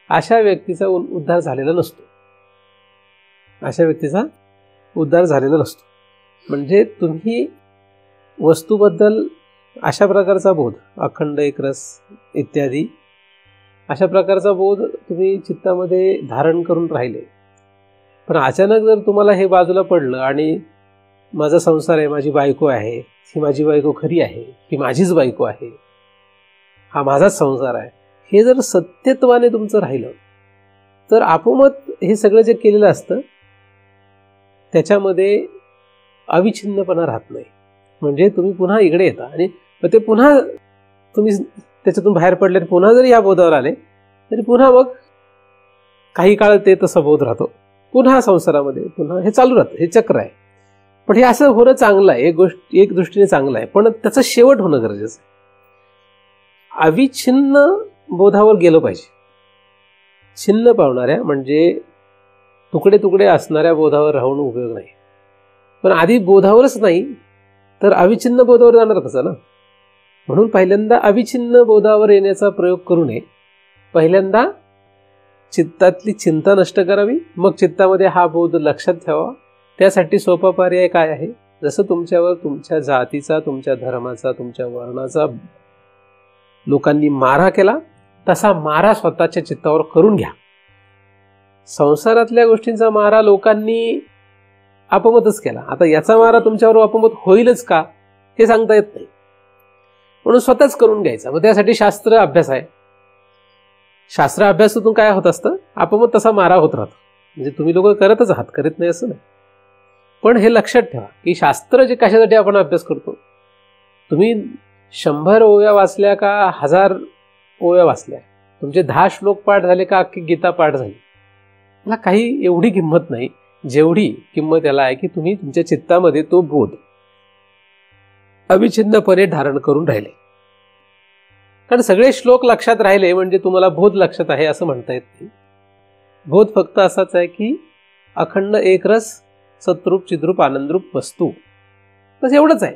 अशा व्यक्तीचा उद्धार झालेला नसतो. अशा व्यक्तीचा उद्धार झालेला नसतो. म्हणजे तुम्ही वस्तूबद्दल अशा प्रकारचा बोध, अखंड एकरस इत्यादी अशा प्रकारचा बोध तुम्ही चित्तामध्ये धारण करून राहिले, पण अचानक जर तुम्हाला हे बाजूला पडलं आणि माझा संसार आहे, माझी बायको आहे, ही माझी बायको खरी आहे, ही माझीच बायको आहे, हा माझाच संसार आहे, हे जर सत्यत्वाने तुमचं राहिलं तर आपोआप हे सगळं जे केलेलं असतं त्याच्यामध्ये अविच्छिन्नपणा राहत नाही. म्हणजे तुम्ही पुन्हा इकडे येता आणि ते पुन्हा तुम्ही त्याच्यातून बाहेर पडले, पुन्हा जरी या बोधावर आले तरी पुन्हा मग काही काळ ते तसा बोध राहतो, पुन्हा संसारामध्ये पुन्हा हे चालू राहतं, हे चक्र आहे. पण हे असं होणं चांगलं आहे, एक दृष्टीने चांगलं आहे, पण त्याचं शेवट होणं गरजेचं आहे. अविच्छिन्न बोधावर गेलं पाहिजे. छिन्न पावणाऱ्या म्हणजे तुकडे तुकडे असणाऱ्या बोधावर राहून उपयोग नाही. पण आधी बोधावरच नाही तर अविच्छिन्न बोधावर जाणार कसं ना? म्हणून पहिल्यांदा अविच्छिन्न बोधावर येण्याचा प्रयोग करू नये. पहिल्यांदा चित्तातली चिंता नष्ट करावी, मग चित्तामध्ये हा बोध लक्षात ठेवा. त्यासाठी सोपा पर्याय काय आहे? जसं तुमच्यावर तुमच्या जातीचा, तुमच्या धर्माचा, तुमच्या वर्णाचा लोकांनी मारा केला, तसा मारा स्वतःच्या चित्तावर करून घ्या. संसारातल्या गोष्टींचा मारा लोकांनी अपमतच केला, आता याचा मारा तुमच्यावर अपमत होईलच का हे सांगता येत नाही, म्हणून स्वतःच करून घ्यायचा. मग त्यासाठी शास्त्र अभ्यास आहे. शास्त्र अभ्यासातून काय होत असतं? अपमत तसा मारा होत राहतो. म्हणजे तुम्ही लोक करतच आहात, करीत नाही असं नाही. पण हे लक्षात ठेवा की शास्त्र जे कशासाठी आपण अभ्यास करतो, तुम्ही 100 ओव्या वाचल्या का 1000 ओव्या वाचल्या, तुमचे 10 श्लोक पाठ झाले का अख्खी गीता पाठ झाली, मला काही एवढी किंमत नाही जेवढी किंमत याला आहे की तुम्ही तुमच्या चित्तामध्ये तो बोध अविच्छिन्नपणे धारण करून राहिले. कारण सगळे श्लोक लक्षात राहिले म्हणजे तुम्हाला बोध लक्षात आहे असं म्हणता येत नाही. बोध फक्त असाच आहे की अखंड एकरस सत्रूप चिद्रूप आनंदरूप वस्तू, बस एवढंच आहे.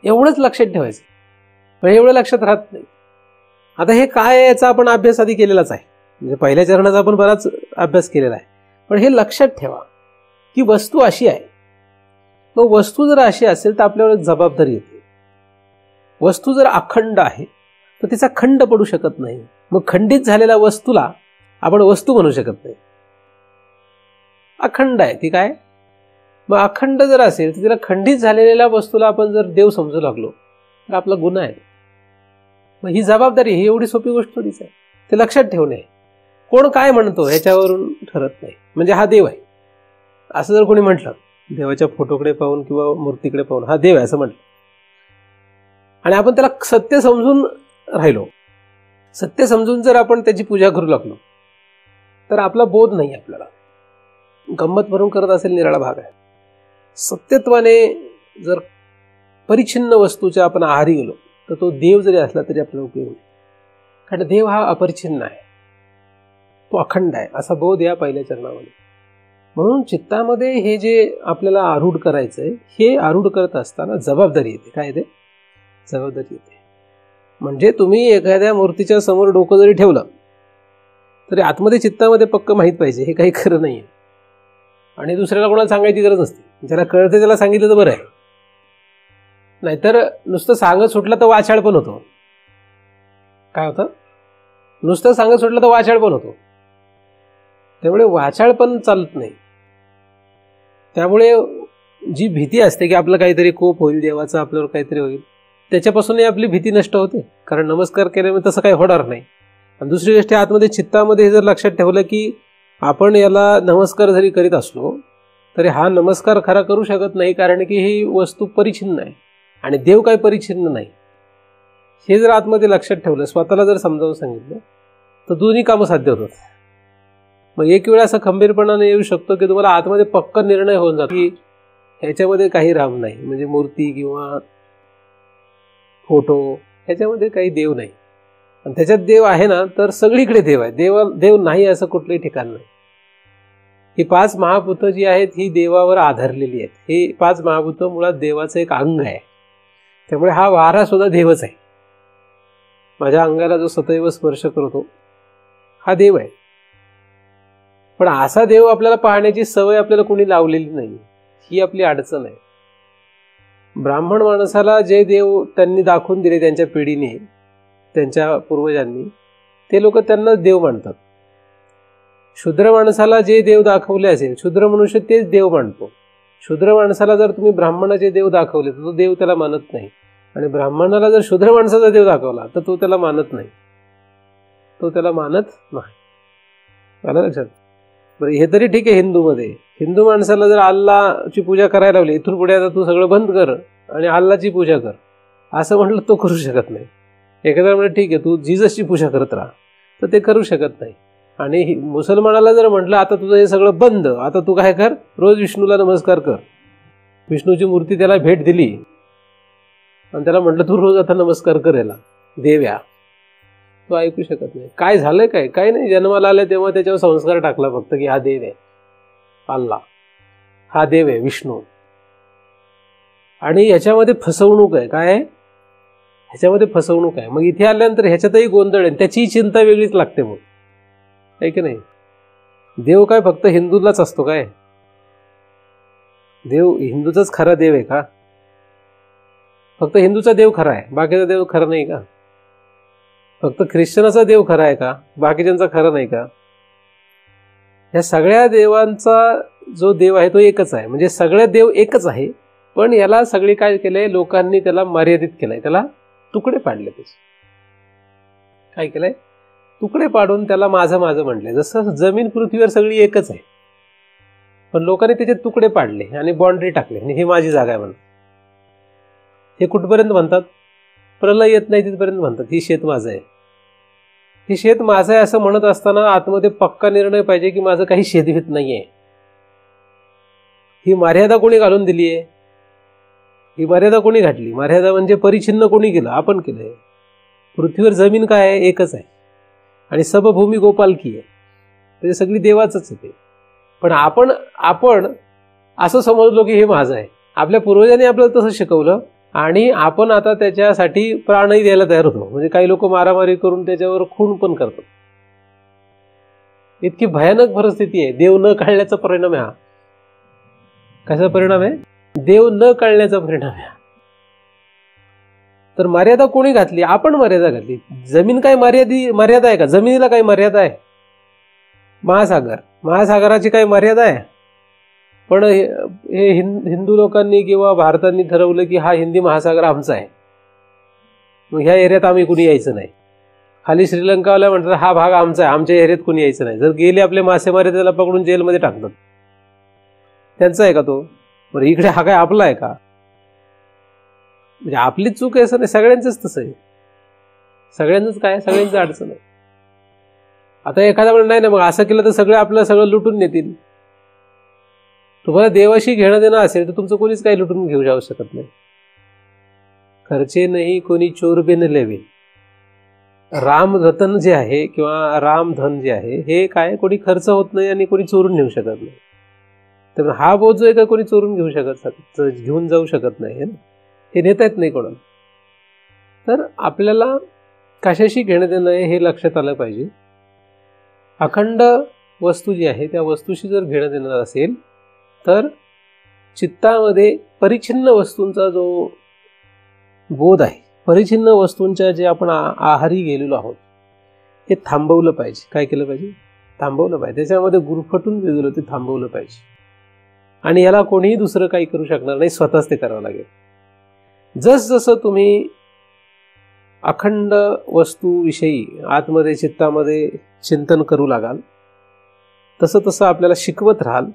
एवढंच लक्षात ठेवायचं, पण एवढं लक्षात राहत नाही. आता हे काय आहे याचा आपण अभ्यास आधी केलेलाच आहे, म्हणजे पहिल्या चरणाचा आपण बराच अभ्यास केलेला आहे. पण हे लक्षात ठेवा की वस्तू अशी आहे. मग वस्तू जर अशी असेल तर आपल्यावर जबाबदारी येते. वस्तू जर अखंड आहे तर तिचा खंड पडू शकत नाही. मग खंडित झालेल्या वस्तूला आपण वस्तू म्हणू शकत नाही. अखंड आहे ती काय, मग अखंड जर असेल तर तिला खंडित झालेल्या वस्तूला आपण जर देव समजू लागलो तर आपला गुन्हा आहे. मग ही जबाबदारी, ही एवढी सोपी गोष्ट थोडीच आहे. ते लक्षात ठेवणे. कोण काय म्हणतो ह्याच्यावरून ठरत नाही. म्हणजे हा देव आहे असं जर कोणी म्हटलं, देवाच्या फोटोकडे पाहून किंवा मूर्तीकडे पाहून हा देव आहे असं म्हटलं, आणि आपण त्याला सत्य समजून राहिलो, सत्य समजून जर आपण त्याची पूजा करू लागलो तर आपला बोध नाही आपल्याला. गंमत भरून करत असेल निराळा भाग आहे. सत्यत्वाने जर परिच्छिन्न वस्तूच्या आपण आहारी गेलो तर तो देव जरी असला तरी आपल्याला उपयोग नाही. कारण देव हा अपरिच्छिन्न आहे, तो अखंड आहे, असा बोध या पहिल्या चरणामध्ये. म्हणून चित्तामध्ये हे जे आपल्याला आरूढ करायचं आहे, हे आरूढ करत असताना जबाबदारी येते. काय येते? जबाबदारी येते. म्हणजे तुम्ही एखाद्या मूर्तीच्या समोर डोकं जरी ठेवलं तरी आतमध्ये चित्तामध्ये पक्क माहीत पाहिजे हे काही खरं नाही आहे. आणि दुसऱ्याला कोणाला सांगायची गरज नसते. ज्याला कळते त्याला सांगितलं तर बरं आहे. नाहीतर नुसतं सांगत सुटलं तर वाचाळ पण होतो. काय होतं? नुसतं सांगत सुटलं तर वाचाळ पण होतो. त्यामुळे वाचाळ पण चालत नाही. त्यामुळे जी भीती असते की आपलं काहीतरी कोप होईल, देवाचा आपल्यावर काहीतरी होईल, त्याच्यापासूनही आपली भीती नष्ट होते. कारण नमस्कार केल्यामुळे तसं काही होणार नाही. आणि दुसरी गोष्ट आतमध्ये चित्तामध्ये हे जर लक्षात ठेवलं की आपण याला नमस्कार जरी करीत असलो तरी हा नमस्कार खरा करू शकत नाही, कारण की ही वस्तू परिच्छिन्न आहे आणि देव काही परिच्छिन्न नाही. हे जर आतमध्ये लक्षात ठेवलं, स्वतःला जर समजावून सांगितलं तर दोन्ही कामं साध्य होतात. मग एक वेळा असं खंबीरपणाने येऊ शकतो की तुम्हाला आतमध्ये पक्का निर्णय होऊन जातो की ह्याच्यामध्ये काही राम नाही, म्हणजे मूर्ती किंवा फोटो ह्याच्यामध्ये काही देव नाही. आणि त्याच्यात देव आहे ना तर सगळीकडे देव आहे. देव नाही असं कुठलंही ठिकाण नाही. ही 5 महाभूतं जी आहेत ही देवावर आधारलेली आहेत. ही 5 महाभूतं मुळात देवाचं एक अंग आहे. त्यामुळे हा वारा सुद्धा देवच आहे. माझ्या अंगाला जो सदैव स्पर्श करतो हा देव आहे. पण असा देव आपल्याला पाहण्याची सवय आपल्याला कोणी लावलेली नाही, ही आपली अडचण आहे. ब्राह्मण माणसाला जे देव त्यांनी दाखवून दिले त्यांच्या पिढीने, त्यांच्या पूर्वजांनी, ते लोक त्यांना देव मानतात. शूद्र माणसाला जे देव दाखवले असेल, शूद्र मनुष्य तेच देव मानतो. शूद्र माणसाला जर तुम्ही ब्राह्मणाचे देव दाखवले तर तो देव त्याला मानत नाही. आणि ब्राह्मणाला जर शूद्र माणसाचा देव दाखवला तर तो त्याला मानत नाही. तो त्याला मानत नाही. आलं लक्षात? बरं, हे तरी ठीक आहे. हिंदू माणसाला जर अल्लाची पूजा करायला लावली, इथून पुढे आता तू सगळं बंद कर आणि अल्लाची पूजा कर असं म्हटलं, तो करू शकत नाही. एखाद्या म्हणजे ठीक आहे तू जिजसची पूजा करत राहा, तर ते करू शकत नाही. आणि मुसलमानाला जर म्हटलं आता तुझं हे सगळं बंद, आता तू काय कर, रोज विष्णूला नमस्कार कर, विष्णूची मूर्ती त्याला भेट दिली आणि त्याला म्हटलं तू रोज आता नमस्कार कर याला देव्या, तो ऐकू शकत नाही. काय झालंय? काय नाही. जन्माला आले तेव्हा त्याच्यावर संस्कार टाकला फक्त की हा देव आहे अल्ला, हा देव आहे विष्णू. आणि ह्याच्यामध्ये फसवणूक आहे. काय आहे? ह्याच्यामध्ये फसवणूक आहे. मग इथे आल्यानंतर ह्याच्यातही गोंधळ आहे, त्याची चिंता वेगळीच लागते. मग आहे की नाही? देव काय फक्त हिंदूलाच असतो काय? देव हिंदूचाच खरा देव आहे का? फक्त हिंदूचा देव खरा आहे, बाकीचा देव खरा नाही का? फक्त ख्रिश्चनाचा देव खरा आहे का? बाकीच्यांचा खरा नाही का? या सगळ्या देवांचा जो देव आहे तो एकच आहे. म्हणजे सगळे देव एकच आहे, पण याला सगळी काय केलंय, लोकांनी त्याला मर्यादित केलंय, त्याला तुकडे पाडले. त्याचे काय केलंय? तुकडे पाडून त्याला माझं म्हटलंय. जसं जमीन पृथ्वीवर सगळी एकच आहे, पण लोकांनी त्याचे तुकडे पाडले आणि बाउंड्री टाकले आणि ही माझी जागा आहे म्हणून. हे कुठपर्यंत म्हणतात? प्रलय येत नाही तिथपर्यंत म्हणतात ही शेत माझं आहे, हे शेत माझं आहे असं म्हणत असताना आतमध्ये पक्का निर्णय पाहिजे की माझं काही शेतभीत नाहीये. ही मर्यादा कोणी घालून दिली आहे? ही मर्यादा कोणी घातली? मर्यादा म्हणजे परिच्छिन्न कोणी केलं? आपण केलंय. पृथ्वीवर जमीन काय आहे? एकच आहे. आणि सबभूमी गोपालकी आहे, म्हणजे सगळी देवाचंच आहे. पण आपण असं समजलो की हे माझं आहे. आपल्या पूर्वजांनी आपल्याला तसं शिकवलं आणि आपण आता त्याच्यासाठी प्राणही द्यायला तयार होतो. म्हणजे काही लोक मारामारी करून त्याच्यावर खून पण करतात. इतकी भयानक परिस्थिती आहे. देव न कळण्याचा परिणाम आहे हा. कसा परिणाम आहे? देव न कळण्याचा परिणाम आहे. तर मर्यादा कोणी घातली? आपण मर्यादा घातली. जमीन काय मर्यादा आहे का? जमिनीला काही मर्यादा आहे? महासागराची काही मर्यादा आहे? पण हे हिंदू लोकांनी किंवा भारताने ठरवलं की हा हिंदी महासागर आमचा आहे, मग ह्या एरियात आम्ही कुणी यायचं नाही. खाली श्रीलंकावाला म्हणतात हा भाग आमचा आहे, आमच्या एरियात कुणी यायचं नाही. जर गेले आपले मासेमारी त्याला पकडून जेलमध्ये टाकतात. त्यांचा आहे का तो? बरं, इकडे हा काय आपला आहे का? म्हणजे आपलीच चूक आहे असं नाही, सगळ्यांचंच तसं आहे. सगळ्यांचंच काय? सगळ्यांचं अडचण आहे. आता एखादा म्हणून नाही ना, मग असं केलं तर सगळं आपलं सगळं लुटून नेतील. तुम्हाला देवाशी घेणं देणं असेल तर तुमचं कोणीच काही लुटून घेऊ जाऊ शकत नाही. खर्चे नाही कोणी चोर बिन लेवे. राम रतन जे आहे किंवा राम धन जे आहे हे काय कोणी खर्च होत नाही आणि कोणी चोरून नेऊ शकत नाही. तर हा बोध जो आहे का कोणी चोरून घेऊन जाऊ शकत नाही, है ना, हे नेता येत नाही कोणाला. तर आपल्याला कशाशी घेणं देणं आहे हे लक्षात आलं पाहिजे. अखंड वस्तू जी आहे त्या वस्तूशी जर घेणं देणं असेल तर चित्तामध्ये परिच्छिन्न वस्तूंचा जो बोध आहे, परिच्छिन्न वस्तूंच्या जे आपण आहारी गेलेलो आहोत हे थांबवलं पाहिजे. काय केलं पाहिजे? थांबवलं पाहिजे. त्याच्यामध्ये गुरफटून गेलेलो ते थांबवलं पाहिजे. आणि याला कोणीही दुसरं काही करू शकणार नाही, स्वतःच ते करावं लागेल. जसजसं तुम्ही अखंड वस्तूविषयी आतमध्ये चित्तामध्ये चिंतन करू लागाल तसं तसं आपल्याला शिकवत राहाल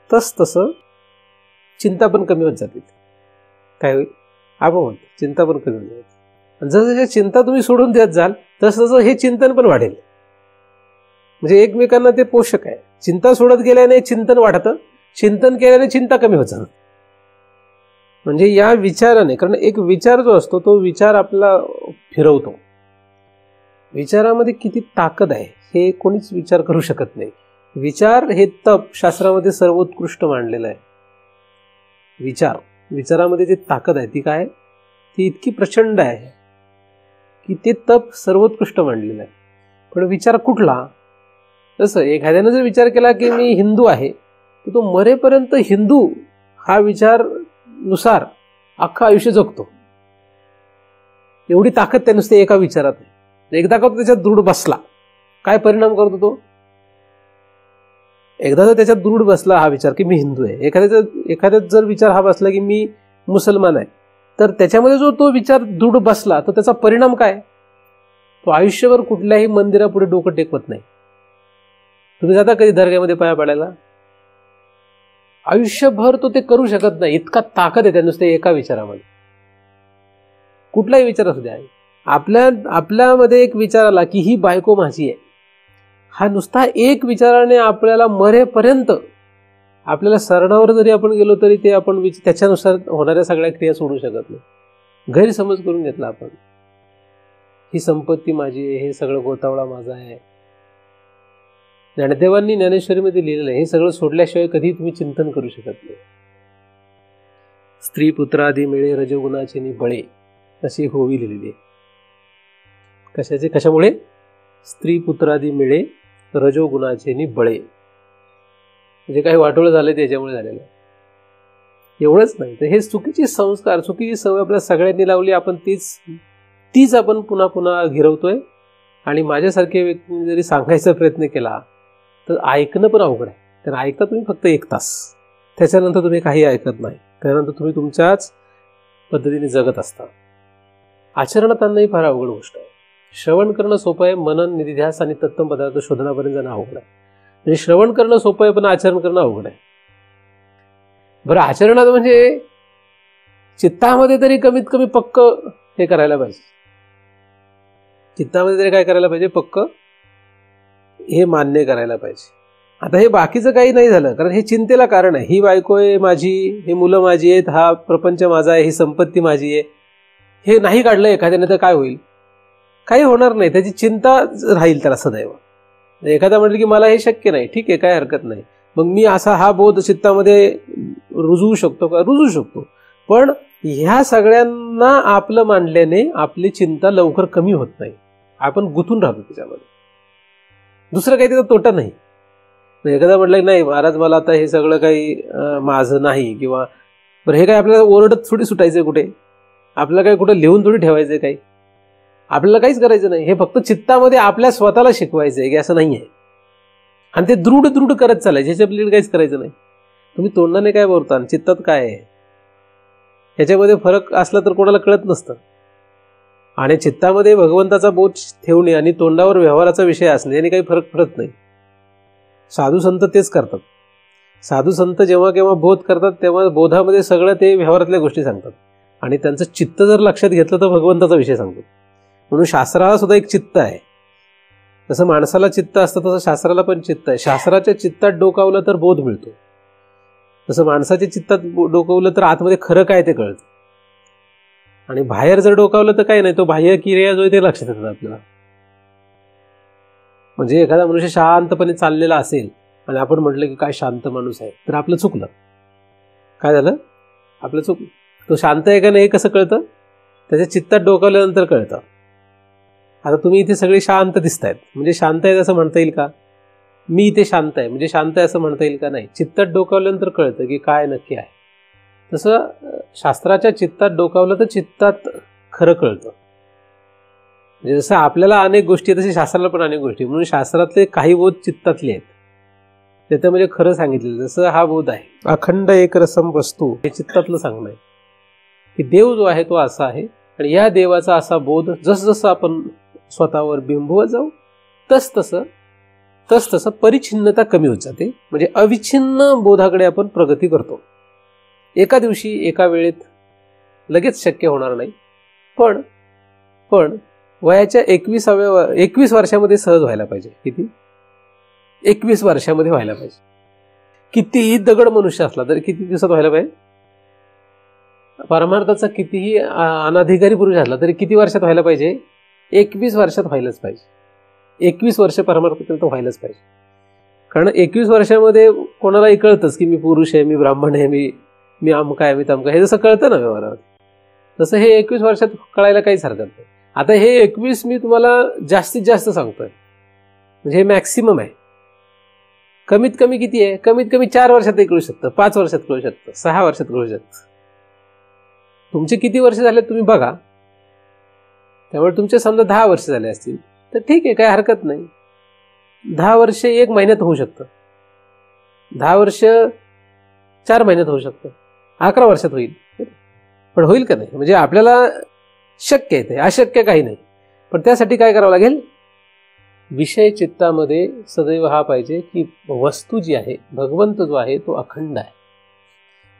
तसं चिंता पण कमी होत जाते. काय होईल? आपोआप चिंता पण कमी होत जाते. जसं चिंता तुम्ही सोडून देत जाल तसं हे चिंतन पण वाढेल. म्हणजे एकमेकांना ते पोषक आहे. चिंता सोडत गेल्याने चिंतन वाढतं, चिंतन केल्याने चिंता कमी होत जातं. म्हणजे या विचाराने, कारण एक विचार जो असतो तो विचार आपला फिरवतो. विचारामध्ये किती ताकद आहे हे कोणीच विचार करू शकत नाही. विचार हे तप शास्त्रामध्ये सर्वोत्कृष्ट मानलेलं आहे. विचारामध्ये जी ताकद आहे ती काय, ती इतकी प्रचंड आहे की ते तप सर्वोत्कृष्ट मानलेलं आहे. पण विचार कुठला? जसं एखाद्यानं जर विचार केला की मी हिंदू आहे तर तो मरेपर्यंत हिंदू हा विचार नुसार अख्खं आयुष्य जगतो. एवढी ताकद त्या नुसते एका विचारात आहे. एकदा का त्याच्यात दृढ बसला काय परिणाम करतो तो? एकदा जर त्याच्यात दृढ बसला हा विचार की मी हिंदू आहे, एखाद्यात जर विचार हा बसला की मी मुसलमान आहे, तर त्याच्यामध्ये जो तो विचार दृढ बसला तर त्याचा परिणाम काय? तो आयुष्यभर कुठल्याही मंदिरापुढे डोकं टेकवत नाही. तुम्ही जाता कधी दर्ग्यामध्ये पाया पडायला? आयुष्यभर तो ते करू शकत नाही. इतका ताकद आहे त्या नुसते एका विचारामध्ये. कुठलाही विचार असू द्या. आपल्यामध्ये एक विचार आला की ही बायको माझी आहे, हा नुसता एक विचाराने आपल्याला मरेपर्यंत, आपल्याला सरणावर जरी आपण गेलो तरी ते आपण त्याच्यानुसार होणाऱ्या सगळ्या क्रिया सोडू शकत नाही. गैरसमज करून घेतला आपण. ही संपत्ती माझी आहे, हे सगळं गोतावळा माझा आहे. ज्ञानदेवांनी ज्ञानेश्वरीमध्ये लिहिलेलं आहे. हे सगळं सोडल्याशिवाय कधी तुम्ही चिंतन करू शकत नाही. स्त्री पुत्रादी मिळे रजोगुणाचे नि बळे, अशी होवी लिहिलेली आहे. कशामुळे? स्त्री पुत्रादी मिळे रजोगुणाचे नि बळे. म्हणजे काही वाटोळं झालं त्याच्यामुळे झालेलं आहे. एवढंच नाही तर हे चुकीचे संस्कार, चुकीची सवय आपल्या सगळ्यांनी लावली. आपण तीच आपण पुन्हा पुन्हा गिरवतोय. आणि माझ्यासारख्या व्यक्तीने जरी सांगायचा प्रयत्न केला तर ऐकणं पण अवघड आहे. कारण ऐकता तुम्ही फक्त 1 तास, त्याच्यानंतर तुम्ही काही ऐकत नाही. त्यानंतर तुम्ही तुमच्याच पद्धतीने जगत असता. आचरणात आणणं ही फार अवघड गोष्ट आहे. श्रवण करणं सोपं आहे, मनन निधिध्यास आणि तत्त्व पदार्थ शोधनापर्यंत जाणं अवघड आहे. म्हणजे श्रवण करणं सोपं आहे पण आचरण करणं अवघड आहे. बरं, आचरणात म्हणजे चित्तामध्ये तरी कमीत कमी पक्क हे करायला पाहिजे. चित्तामध्ये तरी काय करायला पाहिजे? पक्क हे मान्य करायला पाहिजे. आता हे बाकीचं काही नाही झालं, कारण हे चिंतेला कारण आहे. ही बायको आहे माझी, ही मुलं माझी आहेत, हा प्रपंच माझा आहे, ही संपत्ती माझी आहे. हे नाही काढलं एखाद्याने तर काय होईल? काही होणार नाही. त्याची चिंता राहील त्याला सदैव. एखादा म्हटलं की मला हे शक्य नाही, ठीक आहे, काय हरकत नाही, मग मी असा हा बोध चित्तामध्ये रुजवू शकतो का? रुजवू शकतो. पण ह्या सगळ्यांना आपलं मांडल्याने आपली चिंता लवकर कमी होत नाही. आपण गुंतून राहतो त्याच्यामध्ये. दुसरं काही त्याचा तोटा नाही. एखादा म्हटलं नाही महाराज मला आता हे सगळं काही माझं नाही, किंवा बरं हे काय आपल्याला ओरडत थोडी सुटायचंय, कुठे आपल्याला काय कुठं लिहून थोडी ठेवायचंय, काही आपल्याला काहीच करायचं नाही. हे फक्त चित्तामध्ये आपल्या स्वतःला शिकवायचंय की असं नाही आहे. आणि ते दृढ करत चालायचं. ह्याच्या आपल्याला काहीच करायचं नाही. तुम्ही तोंडाने काय बोलता आणि चित्तात काय आहे ह्याच्यामध्ये फरक असला तर कोणाला कळत नसतं. आणि चित्तामध्ये भगवंताचा बोध ठेवणे आणि तोंडावर व्यवहाराचा विषय असणे याने काही फरक पडत नाही. साधू संत तेच करतात. साधू संत जेव्हा केव्हा बोध करतात तेव्हा बोधामध्ये सगळं ते व्यवहारातल्या गोष्टी सांगतात. आणि त्यांचं चित्त जर लक्षात घेतलं तर भगवंताचा विषय सांगतात. म्हणून शास्त्राला सुद्धा एक चित्त आहे. जसं माणसाला चित्त असतं तसं शास्त्राला पण चित्त आहे. शास्त्राच्या चित्तात डोकावलं तर बोध मिळतो. जसं माणसाच्या चित्तात डोकवलं तर आतमध्ये खरं काय ते कळतं, आणि बाहेर जर डोकावलं तर काही नाही, तो बाह्य क्रिया जो आहे ते लक्षात येतात आपल्याला. म्हणजे एखादा मनुष्य शांतपणे चाललेला असेल आणि आपण म्हटलं की काय शांत माणूस आहे, तर आपलं चुकलं. काय झालं? आपलं चुकलं. तो शांत आहे का नाही कसं कळतं? त्याच्या चित्तात डोकावल्यानंतर कळतं. आता तुम्ही इथे सगळे शांत दिसतायत, म्हणजे शांत आहेत असं म्हणता येईल का? मी इथे शांत आहे म्हणजे शांत आहे असं म्हणता येईल का? नाही. चित्तात डोकावल्यानंतर कळतं की काय नक्की आहे. तसं शास्त्राच्या चित्तात डोकावलं तर चित्तात खरं कळतं. म्हणजे जसं आपल्याला अनेक गोष्टी आहेत तसे शास्त्राला पण अनेक गोष्टी, म्हणून शास्त्रातले काही बोध चित्तातले आहेत, त्याचं म्हणजे खरं सांगितलेलं. जसं हा बोध आहे अखंड एक रसम वस्तू, हे चित्तातलं सांगणं आहे की देव जो आहे तो असा आहे, आणि या देवाचा असा बोध जसजसं आपण स्वतःवर बिंबवत जाऊ तसतसं परिच्छिन्नता कमी होत जाते. म्हणजे अविच्छिन्न बोधाकडे आपण प्रगती करतो. एका दिवशी एका वेळेत लगेच शक्य होणार नाही, पण वयाच्या 21 वर्षामध्ये सहज व्हायला पाहिजे. किती? 21 वर्षामध्ये व्हायला पाहिजे. कितीही दगड मनुष्य असला तरी किती दिवसात व्हायला पाहिजे? परमार्थाचा कितीही अनाधिकारी पुरुष असला तरी किती वर्षात व्हायला पाहिजे? 21 वर्षात व्हायलाच पाहिजे. 21 वर्ष परमार्थापर्यंत व्हायलाच पाहिजे. कारण 21 वर्षामध्ये कोणालाही कळतंच की मी पुरुष आहे, मी ब्राह्मण आहे, मी अमका आहे, मी तमका, हे जसं कळतं ना व्यवहारात, तसं हे 21 वर्षात कळायला काहीच हरकत नाही. आता हे 21 मी तुम्हाला जास्तीत जास्त सांगतोय, म्हणजे हे मॅक्सिमम आहे. कमीत कमी किती आहे? कमीत कमी 4 वर्षातही कळू शकतं, 5 वर्षात कळू शकतं, 6 वर्षात कळू शकतं. तुमचे किती वर्ष झाले तुम्ही बघा. त्यामुळे तुमचे समजा 10 वर्ष झाले असतील तर ठीक आहे, काही हरकत नाही. 10 वर्ष 1 महिन्यात होऊ शकतं, 10 वर्ष 4 महिन्यात होऊ शकतं, 11 वर्षात होईल. पण होईल का नाही? म्हणजे आपल्याला शक्य आहे, ते अशक्य काही नाही. पण त्यासाठी काय करावं लागेल? विषय चित्तामध्ये सदैव हा पाहिजे की वस्तू जी आहे, भगवंत जो आहे तो अखंड आहे.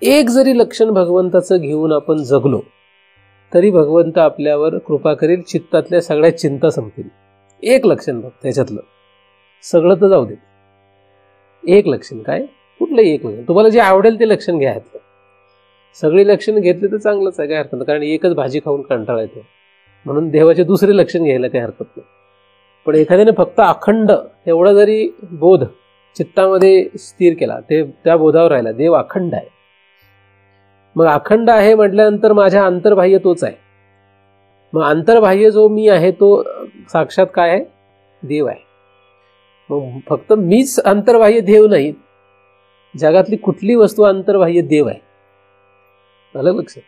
एक जरी लक्षण भगवंताचं घेऊन आपण जगलो तरी भगवंत आपल्यावर कृपा करेल, चित्तातल्या सगळ्या चिंता संपतील. एक लक्षण बघ त्याच्यातलं, सगळं तर जाऊ दे, एक लक्षण. काय? कुठलंही एक लक्षण, तुम्हाला जे आवडेल ते लक्षण घ्या. सगळी लक्षण घेतली तर चांगलंच आहे, काय हरकत नाही. कारण एकच भाजी खाऊन कंटाळा येतो, म्हणून देवाचे दुसरे लक्षण घ्यायला काही हरकत नाही. पण एखाद्याने फक्त अखंड एवढा जरी बोध चित्तामध्ये स्थिर केला, ते त्या बोधावर राहिला, देव अखंड आहे. मग अखंड आहे म्हटल्यानंतर माझ्या अंतर्बाह्य तोच आहे. मग अंतर्बाह्य जो मी आहे तो साक्षात काय आहे? देव आहे. मग फक्त मीच अंतर्बाह्य देव नाही, जगातली कुठली वस्तू अंतर्बाह्य देव आहे. आलं लक्षात?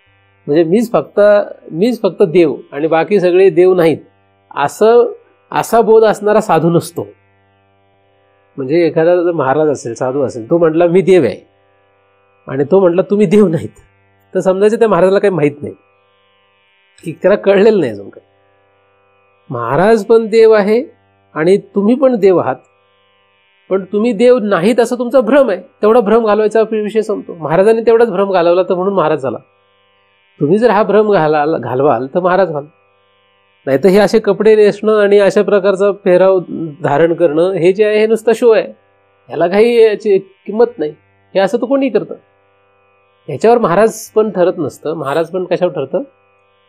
म्हणजे मीच फक्त देव आणि बाकी सगळे देव नाहीत, असा बोध असणारा साधू नसतो. म्हणजे एखादा जर महाराज असेल, साधू असेल, तो म्हटला मी देव आहे आणि तो म्हटला तुम्ही देव नाहीत, तर समजायचं त्या महाराजाला काही माहीत नाही, की त्याला कळलेलं नाही अजून काही. महाराज पण देव आहे आणि तुम्ही पण देव आहात, पण तुम्ही देव नाहीत असं तुमचा भ्रम आहे. तेवढा भ्रम घालवायचा विषय संपतो. महाराजांनी तेवढाच भ्रम घालवला तर म्हणून महाराज झाला. तुम्ही जर हा भ्रम घालवाल तर महाराज व्हाल. नाही तर हे असे कपडे नेसणं आणि अशा प्रकारचा पेहराव धारण करणं हे जे आहे हे नुसतं शो आहे, ह्याला काही याची किंमत नाही. हे असं तर कोणी करतं. ह्याच्यावर महाराज पण ठरत नसतं. महाराज पण कशावर ठरतं?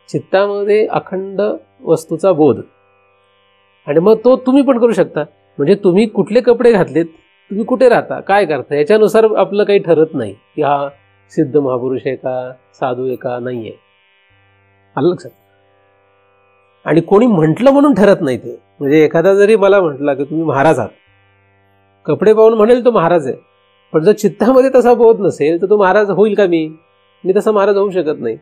चित्तामध्ये अखंड वस्तूचा बोध. आणि मग तो तुम्ही पण करू शकता. म्हणजे तुम्ही कुठले कपडे घातलेत, तुम्ही कुठे राहता, काय करता, याच्यानुसार आपलं काही ठरत नाही की हा सिद्ध महापुरुष आहे का, साधू आहे का, नाही आहे. आलं लक्षात? आणि कोणी म्हटलं म्हणून ठरत नाही ते. म्हणजे एखादा जरी मला म्हटला की तुम्ही महाराज आहात, कपडे पाहून म्हणेल तो महाराज आहे, पण जर चित्तामध्ये तसा बोध नसेल तर तो महाराज होईल का? मी तसा महाराज होऊ शकत नाही,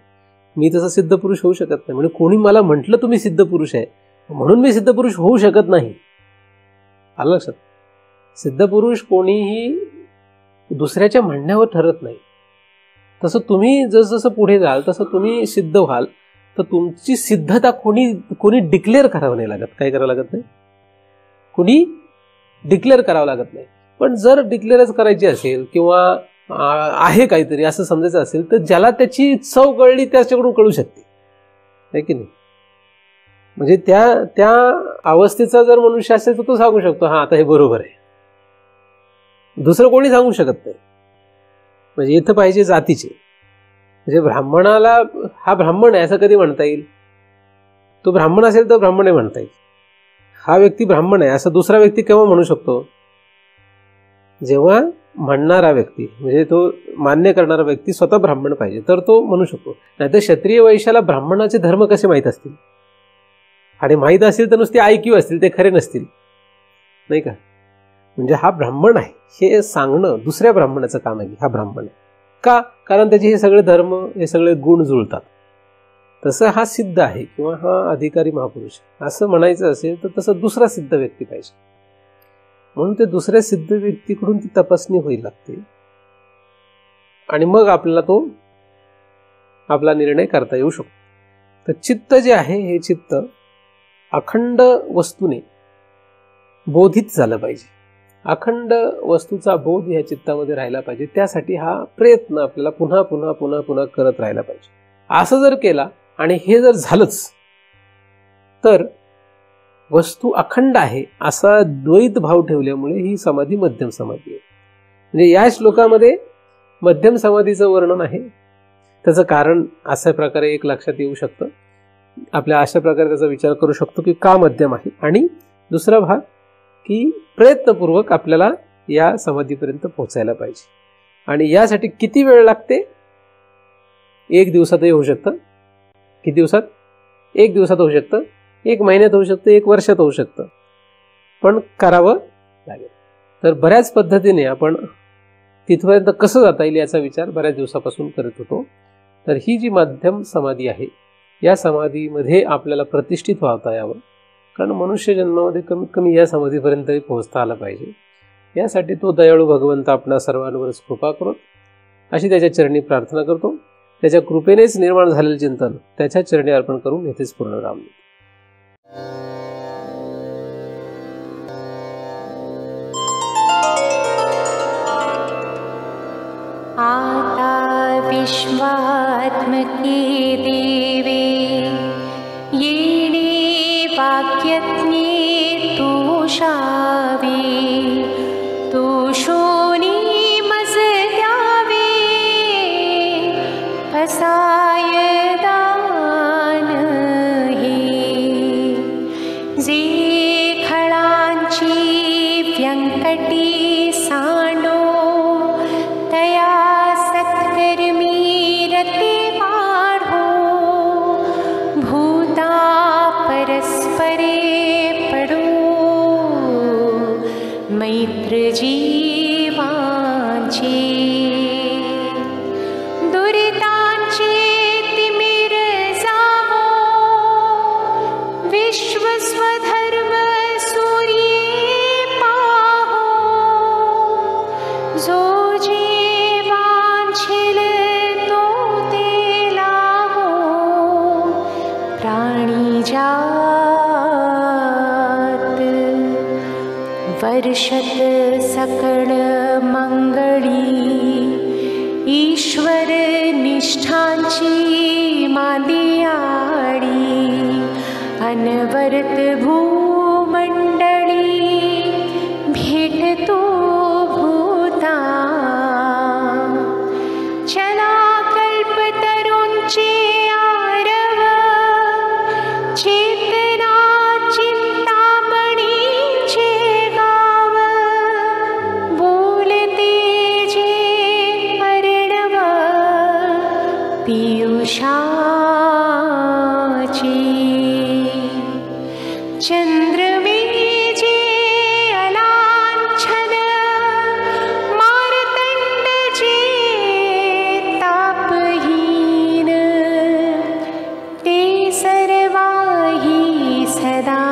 मी तसा सिद्ध पुरुष होऊ शकत नाही. म्हणजे कोणी मला म्हटलं तुम्ही सिद्ध पुरुष आहे म्हणून मी सिद्ध पुरुष होऊ शकत नाही. आलं लक्षात? सिद्ध पुरुष कोणीही दुसऱ्याच्या म्हणण्यावर ठरत नाही. तसं तुम्ही जसजसं पुढे जाल तसं तुम्ही सिद्ध व्हाल, तर तुमची सिद्धता कोणी डिक्लेअर करावं नाही लागत. काय करावं लागत नाही? कोणी डिक्लेअर करावं लागत नाही. पण जर डिक्लेअरच करायची असेल किंवा आहे काहीतरी असं समजायचं असेल तर ज्याला त्याची चव कळली त्याच्याकडून कळू शकते, आहे की नाही? म्हणजे त्या अवस्थेचा जर मनुष्य असेल तर तो सांगू शकतो हा आता हे बरोबर आहे. दुसरं कोणी सांगू शकत नाही. म्हणजे इथं पाहिजे जातीचे. म्हणजे ब्राह्मणाला हा ब्राह्मण आहे असं कधी म्हणता येईल? तो ब्राह्मण असेल तर ब्राह्मण आहे म्हणता येईल. हा व्यक्ती ब्राह्मण आहे असं दुसरा व्यक्ती केव्हा म्हणू शकतो? जेव्हा म्हणणारा व्यक्ती म्हणजे तो मान्य करणारा व्यक्ती स्वतः ब्राह्मण पाहिजे तर तो म्हणू शकतो. नाहीतर क्षत्रिय वैश्याला ब्राह्मणाचे धर्म कसे माहीत असतील? आणि माहीत असतील तर नुसते ऐकीव असतील, ते खरे नसतील, नाही का? म्हणजे हा ब्राह्मण आहे हे सांगणं दुसऱ्या ब्राह्मणाचं काम आहे. हा ब्राह्मण आहे का? कारण त्याचे हे सगळे धर्म, हे सगळे गुण जुळतात. तसं हा सिद्ध आहे किंवा हा अधिकारी महापुरुष असं म्हणायचं असेल तर तसं दुसरा सिद्ध व्यक्ती पाहिजे. म्हणून ते दुसऱ्या सिद्ध व्यक्तीकडून ती तपासणी होईल लागते आणि मग आपल्याला तो आपला निर्णय करता येऊ शकतो. तर चित्त जे आहे हे चित्त अखंड वस्तूने बोधित झालं पाहिजे. अखंड वस्तूचा बोध ह्या चित्तामध्ये राहिला पाहिजे. त्यासाठी हा प्रयत्न आपल्याला पुन्हा पुन्हा पुन्हा पुन्हा करत राहिला पाहिजे. असं जर केला आणि हे जर झालंच तर वस्तू अखंड आहे असा द्वैत भाव ठेवल्यामुळे ही समाधी मध्यम समाधी आहे. म्हणजे या श्लोकामध्ये मध्यम समाधीचं वर्णन आहे. त्याचं कारण अशा प्रकारे एक लक्षात येऊ शकतं. आपल्या अशा प्रकारे त्याचा विचार करू शकतो की का मध्यम आहे. आणि दुसरा भाग की प्रयत्नपूर्वक आपल्याला या समाधीपर्यंत पोहोचायला पाहिजे. आणि यासाठी किती वेळ लागते? 1 दिवसातही होऊ शकतं. किती दिवसात? 1 दिवसात होऊ शकतं, 1 महिन्यात होऊ शकतं, 1 वर्षात होऊ शकतं, पण करावं लागेल. तर बऱ्याच पद्धतीने आपण तिथपर्यंत कसं जाता येईल याचा विचार बऱ्याच दिवसापासून करत होतो. तर ही जी मध्यम समाधी आहे या समाधीमध्ये आपल्याला प्रतिष्ठित व्हावता यावं, कारण मनुष्य जन्मामध्ये कमीत कमी या समाधीपर्यंतही पोहोचता आला पाहिजे. यासाठी तो दयाळू भगवंत आपणा सर्वांवरच कृपा करो अशी त्याच्या चरणी प्रार्थना करतो. त्याच्या कृपेनेच निर्माण झालेलं चिंतन त्याच्या चरणी अर्पण करून येथेच पूर्णविराम देतो. आता विश्वात्मके देवे येणे वाक्यज्ञे तोषावे तोषोनी मज द्यावे फसाय दान हे जे खळांची व्यंकटी सांडो तया सत्कर्मी रते वाढो भूता परस्परे पडो मैत्र जीवांचे दुरितांचे तिमिर जावो विश्व स्वधर्म सूर्ये पाहो जो जीवांछिल तो ते लाहो प्राणी जात वर्षत सकळ मंगळी ईश्वर निष्ठांची मांदियाळी अनवरत भूमंडळी भेटतो भूता चला कल्पतरूंचे आरव चेतना चिंतामणीचे गाव बोलते जे अर्णव पियुषाचे चंद्रमेजे अलांछन मार्तंड जे तापहीन ते सर्वाही सदा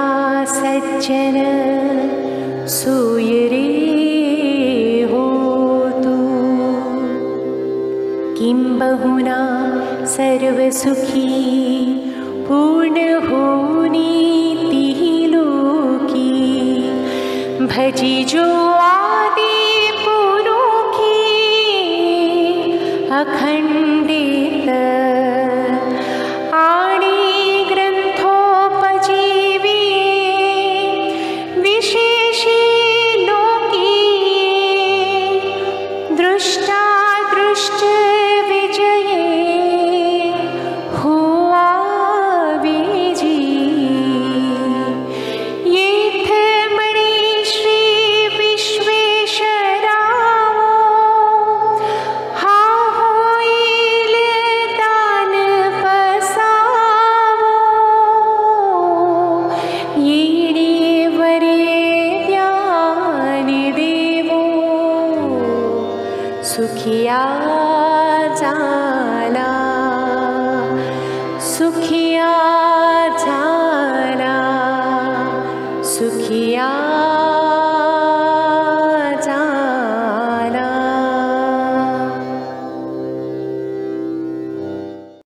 सज्जन सूयरे होतु किंबहुना सर्वसुखी पूर्ण होनी तिहि लोकी भजी जो आदि पुरुखी अखंडित आणि ग्रंथोपजीवी विशेषी लोकी दृष्टा दृश्य सुखिया